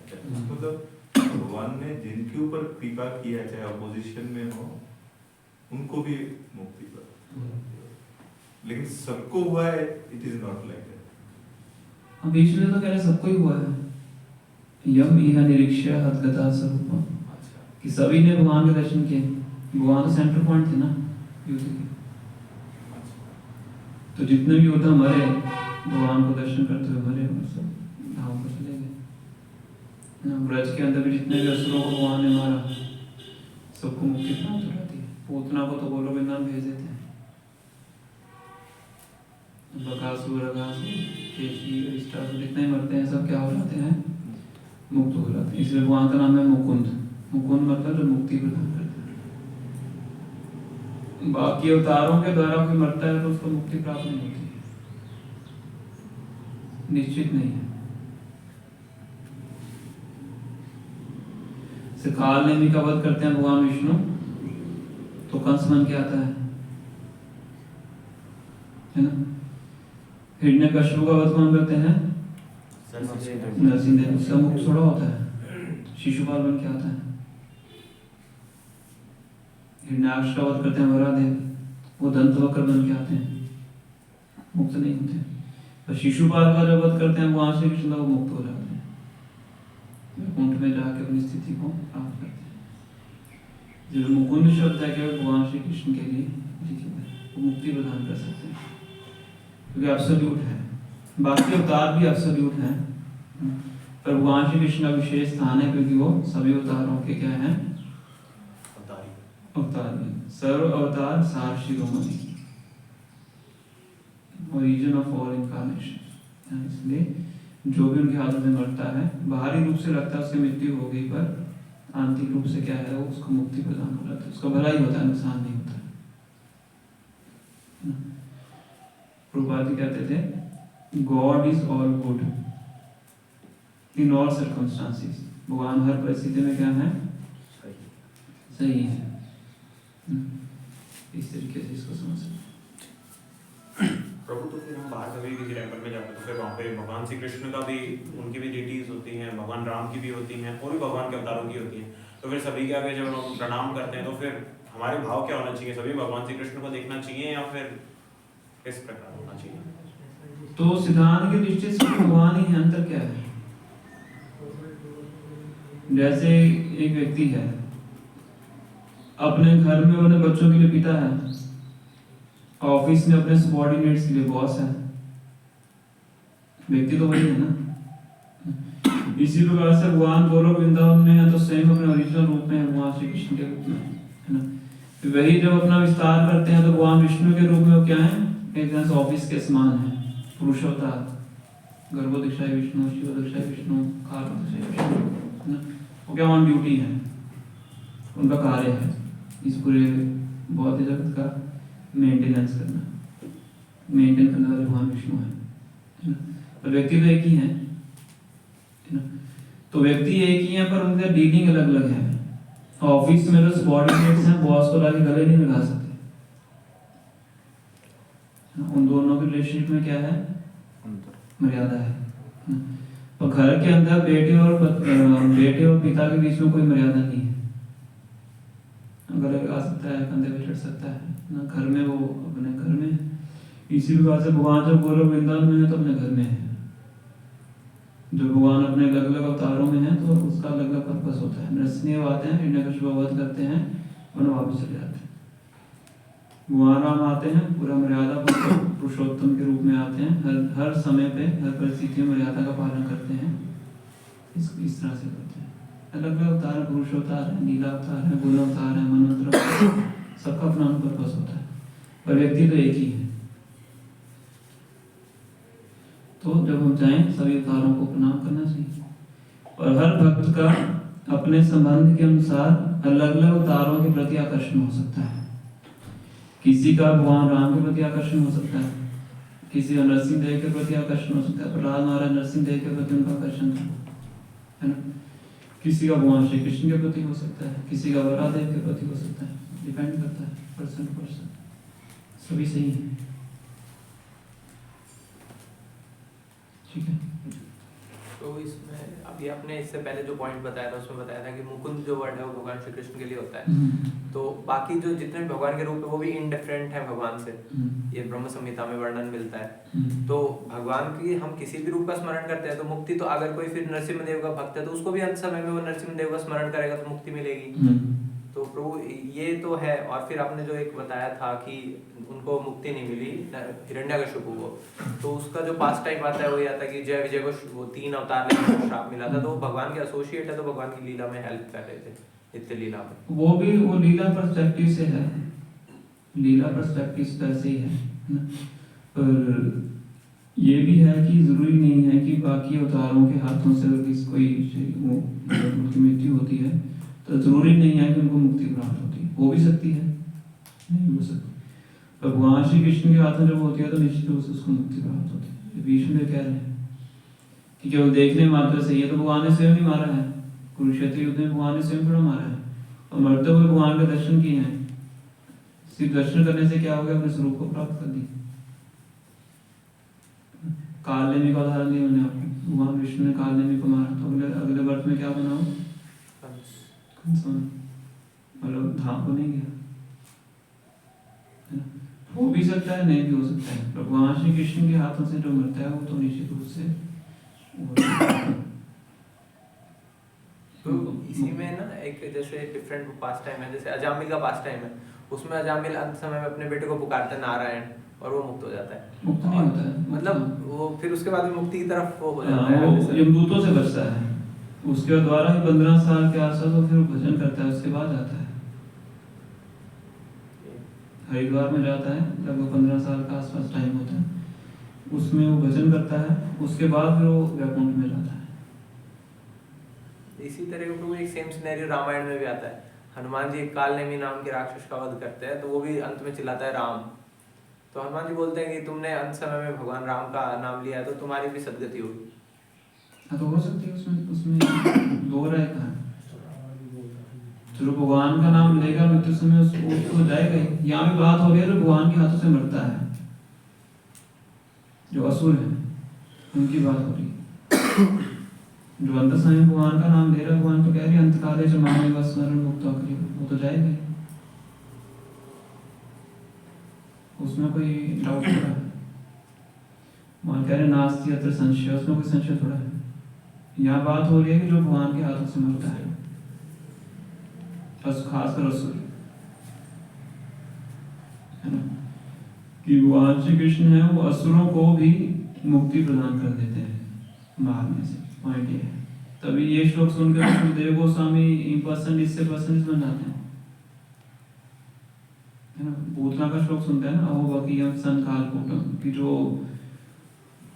मतलब भगवान ने जिनके ऊपर कृपा किया चाहे अपोजिशन में हो उनको भी मुक्ति प्राप्त, लेकिन सबको हुआ है, it is not like that. अब भीष्म तो कह रहे सबको ही हुआ है, यम इह निरीक्ष्य हतगता स्वरूपम, कि सभी ने भगवान के दर्शन किए, भगवान तो सेंटर पॉइंट थे ना युद्ध के। तो जितने भी योद्धा मरे भगवान को दर्शन करते हुए मरे, और सब धाम पर चले गए ना। ब्रज के अंदर भी जितने भी असुरों को भगवान ने मारा, सबको मुक्ति प्राप्त हो जाती है। पूतना को तो बोलो वृंदावन भेज देते हैं, बकासुर, अगासुर, केशी, अरिष्टासुर जितने मरते हैं सब क्या हो जाते हैं, मुक्त हो जाते हैं। इसलिए भगवान का नाम है मुकुंद। मुकुंद मतलब जो मुक्ति प्रदान करते हैं। बाकी अवतारों के द्वारा कोई मरता है तो उसको मुक्ति प्राप्त नहीं होती है, निश्चित नहीं है। काल नेमी का वध करते हैं भगवान विष्णु, तो कंस बन के आता है ना। हिरण्यकश्यप का वध कौन करते हैं, नरसिंहदेव, उसका मुख छोड़ा होता है, शिशुपाल बन के आता है। हिरण्याक्ष का वध करते हैं वरादेव, वो दंतवक्र बन के आते हैं, मुक्त नहीं होते। तो शिशुपाल का जब वध करते हैं वहां से कृष्ण वो मुक्त हो जाते हैं, कुंठ में जाके अपनी स्थिति को प्राप्त करते हैं। जो मुकुंद शब्द है केवल भगवान श्री कृष्ण के लिए लिखित है, वो मुक्ति प्रदान कर सकते हैं क्योंकि एब्सोल्यूट है। बाकी अवतार भी एब्सोल्यूट है, पर भगवान श्री कृष्ण का विशेष स्थान है क्योंकि वो सभी अवतारों के क्या हैं, अवतार हैं। सर्व अवतार सार शिरोमणि, ओरिजिन ऑफ ऑल इनकार्नेशन। इसलिए जो भी उनके हाथों से मरता है, बाहरी रूप से लगता है उसकी मृत्यु हो गई, पर आंतरिक रूप से क्या है, वो उसको मुक्ति प्रदान हो जाता है, उसका भला ही होता है, नुकसान नहीं होता है। प्रभुपाद जी कहते थे God is all good in all circumstances, भगवान हर परिस्थिति में क्या है, सही है। इस तरीके से इसको समझ सकते। प्रभु तो फिर हम बाहर कभी किसी टेम्पल में जाते हैं तो फिर वहाँ पे भगवान श्री कृष्ण का भी, उनकी भी डिटीज होती हैं, भगवान राम की भी होती हैं, और भी भगवान के अवतारों की होती हैं। तो फिर सभी के आगे जब हम प्रणाम करते हैं तो फिर हमारे भाव क्या होना चाहिए, सभी भगवान श्री कृष्ण को देखना चाहिए या फिर किस प्रकार होना चाहिए? तो सिद्धांत की दृष्टि से भगवान ही है, अंतर क्या है? जैसे एक व्यक्ति है, अपने घर में अपने बच्चों के लिए पिता है, ऑफिस में अपने सबॉर्डिनेट्स के लिए बॉस है, व्यक्ति तो वही है ना। इसी प्रकार से भगवान गोलोक वृंदावन में है तो स्वयं अपने ओरिजिनल रूप में है, भगवान श्री कृष्ण के रूप में है ना। वही जब अपना विस्तार करते हैं तो भगवान विष्णु के रूप में वो क्या है, एक तरह से ऑफिस के समान है, पुरुषोत्तर, गर्भोदक्षाय विष्णु, शिवोदक्षाय विष्णु, कालोदक्षाय विष्णु है ना। वो क्या ऑन ड्यूटी है, उनका कार्य है इस पूरे भौतिक जगत का मेंटेनेंस करना, मेंटेन करने वाले भगवान विष्णु है ना। तो व्यक्ति तो एक ही है ना। तो व्यक्ति एक ही है पर उनका डीलिंग अलग अलग है। ऑफिस में जो सबॉर्डिनेट्स हैं, बॉस को लाके गले नहीं लगा सकते, उन दोनों के रिलेशनशिप में क्या है, मर्यादा है। और घर के अंदर बेटे और पिता के बीच में कोई मर्यादा नहीं है, गले लगा सकता है, कंधे पे चढ़ सकता है ना, घर में वो अपने घर में है। इसी प्रकार से भगवान जब गोलोक वृंदावन में है तो अपने घर में है। जो भगवान अपने अलग अलग अवतारों में है तो उसका अलग अलग पर्पस होता है। नरसिंह आते हैं, हिरण्यकशिपु वध करते हैं, और वापस चले जाते हैं। भगवान राम आते हैं, पूरा मर्यादा पुरुषोत्तम के रूप में आते हैं, हर समय पे हर परिस्थिति में मर्यादा का पालन करते हैं। इस तरह से करते हैं। अलग अलग अवतार, पुरुष अवतार है, लीला अवतार है, गुण अवतार है, मनोत्र, सबका अपना पर्पस होता है, पर व्यक्ति तो एक ही है। तो जब हम जाएं सभी अवतारों को प्रणाम करना चाहिए। और हर भक्त का अपने संबंध के अनुसार अलग अलग अवतारों के प्रति आकर्षण हो सकता है। किसी का भगवान राम के प्रति आकर्षण हो सकता है, किसी का नरसिंह देव के प्रति आकर्षण हो सकता है। प्रहलाद महाराज नरसिंह देव के प्रति उनका आकर्षण था, है ना। किसी का भगवान श्री कृष्ण के प्रति हो सकता है, किसी का वरादेव के प्रति हो सकता है, डिपेंड करता है पर्सन टू पर्सन, सभी सही है। ठीक है। तो इसमें अभी आपने इससे पहले जो पॉइंट बताया था उसमें बताया था कि मुकुंद जो वर्ड है वो भगवान श्री कृष्ण के लिए होता है। तो बाकी जो जितने भगवान के रूप है वो भी इनडिफरेंट है भगवान से, ये ब्रह्म संहिता में वर्णन मिलता है। तो भगवान की हम किसी भी रूप का स्मरण करते हैं तो मुक्ति, तो अगर कोई फिर नरसिम्हदेव का भक्त है तो उसको भी अंत समय में वो नरसिम्हदेव का स्मरण करेगा तो मुक्ति मिलेगी। तो प्रभु ये तो है। और फिर आपने जो एक बताया था कि उनको मुक्ति नहीं मिली हिरण्यकशिपु को, तो उसका जो पास्ट टाइम आता है वो ये आता है कि जय विजय को वो 3 अवतार लेने का श्राप मिला था, तो वो भगवान के एसोसिएट है, तो भगवान की लीला में हेल्प कर रहे थे, नित्य लीला में। वो भी वो लीला पर्सपेक्टिव से है, लीला पर्सपेक्टिव से ऐसे ही है। पर ये भी है कि जरूरी नहीं है कि बाकी अवतारों के हाथों से अगर किसी कोई उनकी मृत्यु होती है तो जरूरी नहीं है कि उनको मुक्ति प्राप्त होती है, हो भी सकती है, नहीं हो सकती। पर भगवान श्री कृष्ण के हाथों जब होती है तो निश्चित रूप से उसको मुक्ति प्राप्त होती है। भीष्म कह रहे हैं कि केवल देखने मात्र से, ये तो भगवान ने स्वयं ही मारा है, कुरुक्षेत्र युद्ध में भगवान ने स्वयं थोड़ा मारा है, और मरते हुए भगवान के दर्शन किए हैं। सिर्फ दर्शन करने से क्या हो गया, अपने स्वरूप को प्राप्त कर दी। कालनेमी का उदाहरण दिया मैंने आपको, भगवान विष्णु ने कालनेमी को मारा तो अगले वर्ष में क्या बना, मतलब धाम को नहीं गया, हो भी सकता है, नहीं भी हो सकता है। भगवान श्री कृष्ण के हाथों से जो मरता है वो तो निश्चित रूप से तो इसी में ना एक जैसे डिफरेंट पास टाइम है, जैसे अजामिल का पास टाइम है, उसमें अजामिल अंत समय में अपने बेटे को पुकारते नारायण, और वो मुक्त हो जाता है। मुक्त नहीं होता है, मतलब वो फिर उसके बाद में मुक्ति की तरफ वो हो जाता हाँ, है वो आगे से। यमदूतों से बचता है। उसके द्वारा ही 15 साल के आसपास वो फिर भजन करता है, उसके बाद जाता है हरिद्वार में जाता है, लगभग 15 साल का आसपास टाइम होता है, उसमें वो भजन करता है, उसके बाद फिर वो वैकुंठ में जाता है। इसी तरह का एक सेम सिनेरियो रामायण में भी आता है। हनुमान जी कालनेमी नाम के राक्षस का वध करते हैं, तो वो भी अंत में चिल्लाता है राम। तो हनुमान जी बोलते हैं कि तुमने अंत समय में भगवान राम का नाम लिया है, तो तुम्हारी भी सदगति होगी। हाँ, तो हो सकती है उसमें दो राय का है। जो भगवान का नाम लेगा मृत्यु समय उसको जाएगा ही। यहाँ भी बात हो रही है जो भगवान के हाथों से मरता है, जो असुर है उनकी बात हो रही है। जो अंत समय भगवान का नाम ले रहा है, भगवान तो कह रही है अंत काले जो मांगे बस स्मरण मुक्त होकर, वो तो जाएगा ही, उसमें कोई डाउट थोड़ा है। वहां कह रहे नास्ति अत्र संशय, उसमें कोई संशय थोड़ा है। यहाँ बात हो रही है कि जो भगवान के हाथों से मरता है, खासकर असुर, है ना, कि भगवान श्री कृष्ण है वो असुरों को भी मुक्ति प्रदान कर देते हैं मारने से। पॉइंट ये है, तभी ये श्लोक सुनकर सुखदेव गोस्वामी इम्पर्सन इससे पर्सन बन जाते हैं, है ना। भूतना का श्लोक सुनते हैं ना, अहो बकीयम सन कालकूटम, कि जो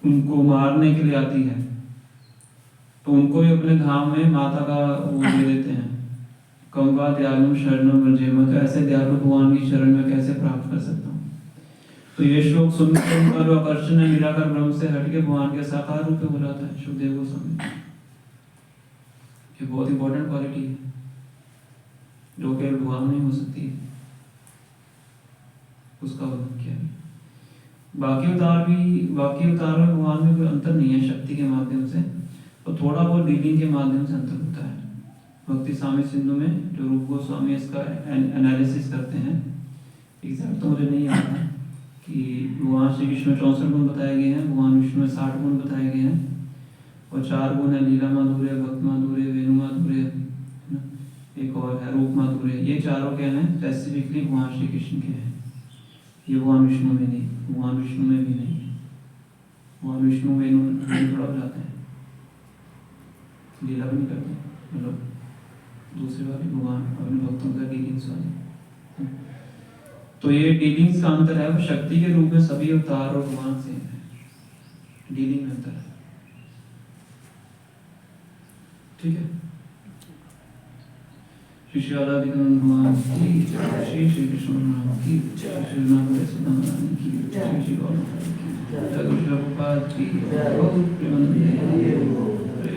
उनको मारने के लिए आती है, तो उनको भी अपने धाम में माता का वो दे देते हैं, कम्बा दयालु शरणम रजेम, तो ऐसे दयालु भगवान की शरण में कैसे प्राप्त कर सकता हूँ। तो ये श्लोक सुनकर उनका जो आकर्षण है निराकार ब्रह्म से हटके भगवान के साकार रूप में हो जाता है सुखदेव गोस्वामी। ये बहुत इंपॉर्टेंट क्वालिटी है जो केवल भगवान में हो सकती है, उसका वर्णन किया है। बाकी अवतार में भगवान में कोई अंतर नहीं है, शक्ति के माध्यम से, और थोड़ा बहुत डीलिंग के माध्यम से अंतर होता है। भक्ति साम्य सिंधु में जो रूप गोस्वामी इसका एनालिसिस करते हैं, एग्जैक्ट तो मुझे नहीं आता कि भगवान श्री कृष्ण में 64 गुण बताए गए हैं, भगवान विष्णु में 60 गुण बताए गए हैं, और 4 गुण है लीला माधुर्य, भक्त माधुर्य, वेणु माधुर्य, एक और है रूप माधुर्य। ये चारों क्या हैं स्पेसिफिकली भगवान श्री कृष्ण के हैं, ये भगवान विष्णु में नहीं, भगवान विष्णु में भी नहीं। भगवान विष्णु वेणु थोड़ा बजाते हैं, लीला भी नहीं करते, मतलब दूसरी बार भगवान अपने भक्तों का डीलिंग्स वाले। तो ये डीलिंग्स का अंतर है, वो शक्ति के रूप में सभी अवतार और भगवान से है, डीलिंग में अंतर है। ठीक है, श्री श्री राधा भगवान की जय, श्री श्री कृष्ण भगवान की जय, श्री नाम सुदामा की जय, श्री गौर की जय, श्री प्रभुपाद की जय, गौर प्रेमानंद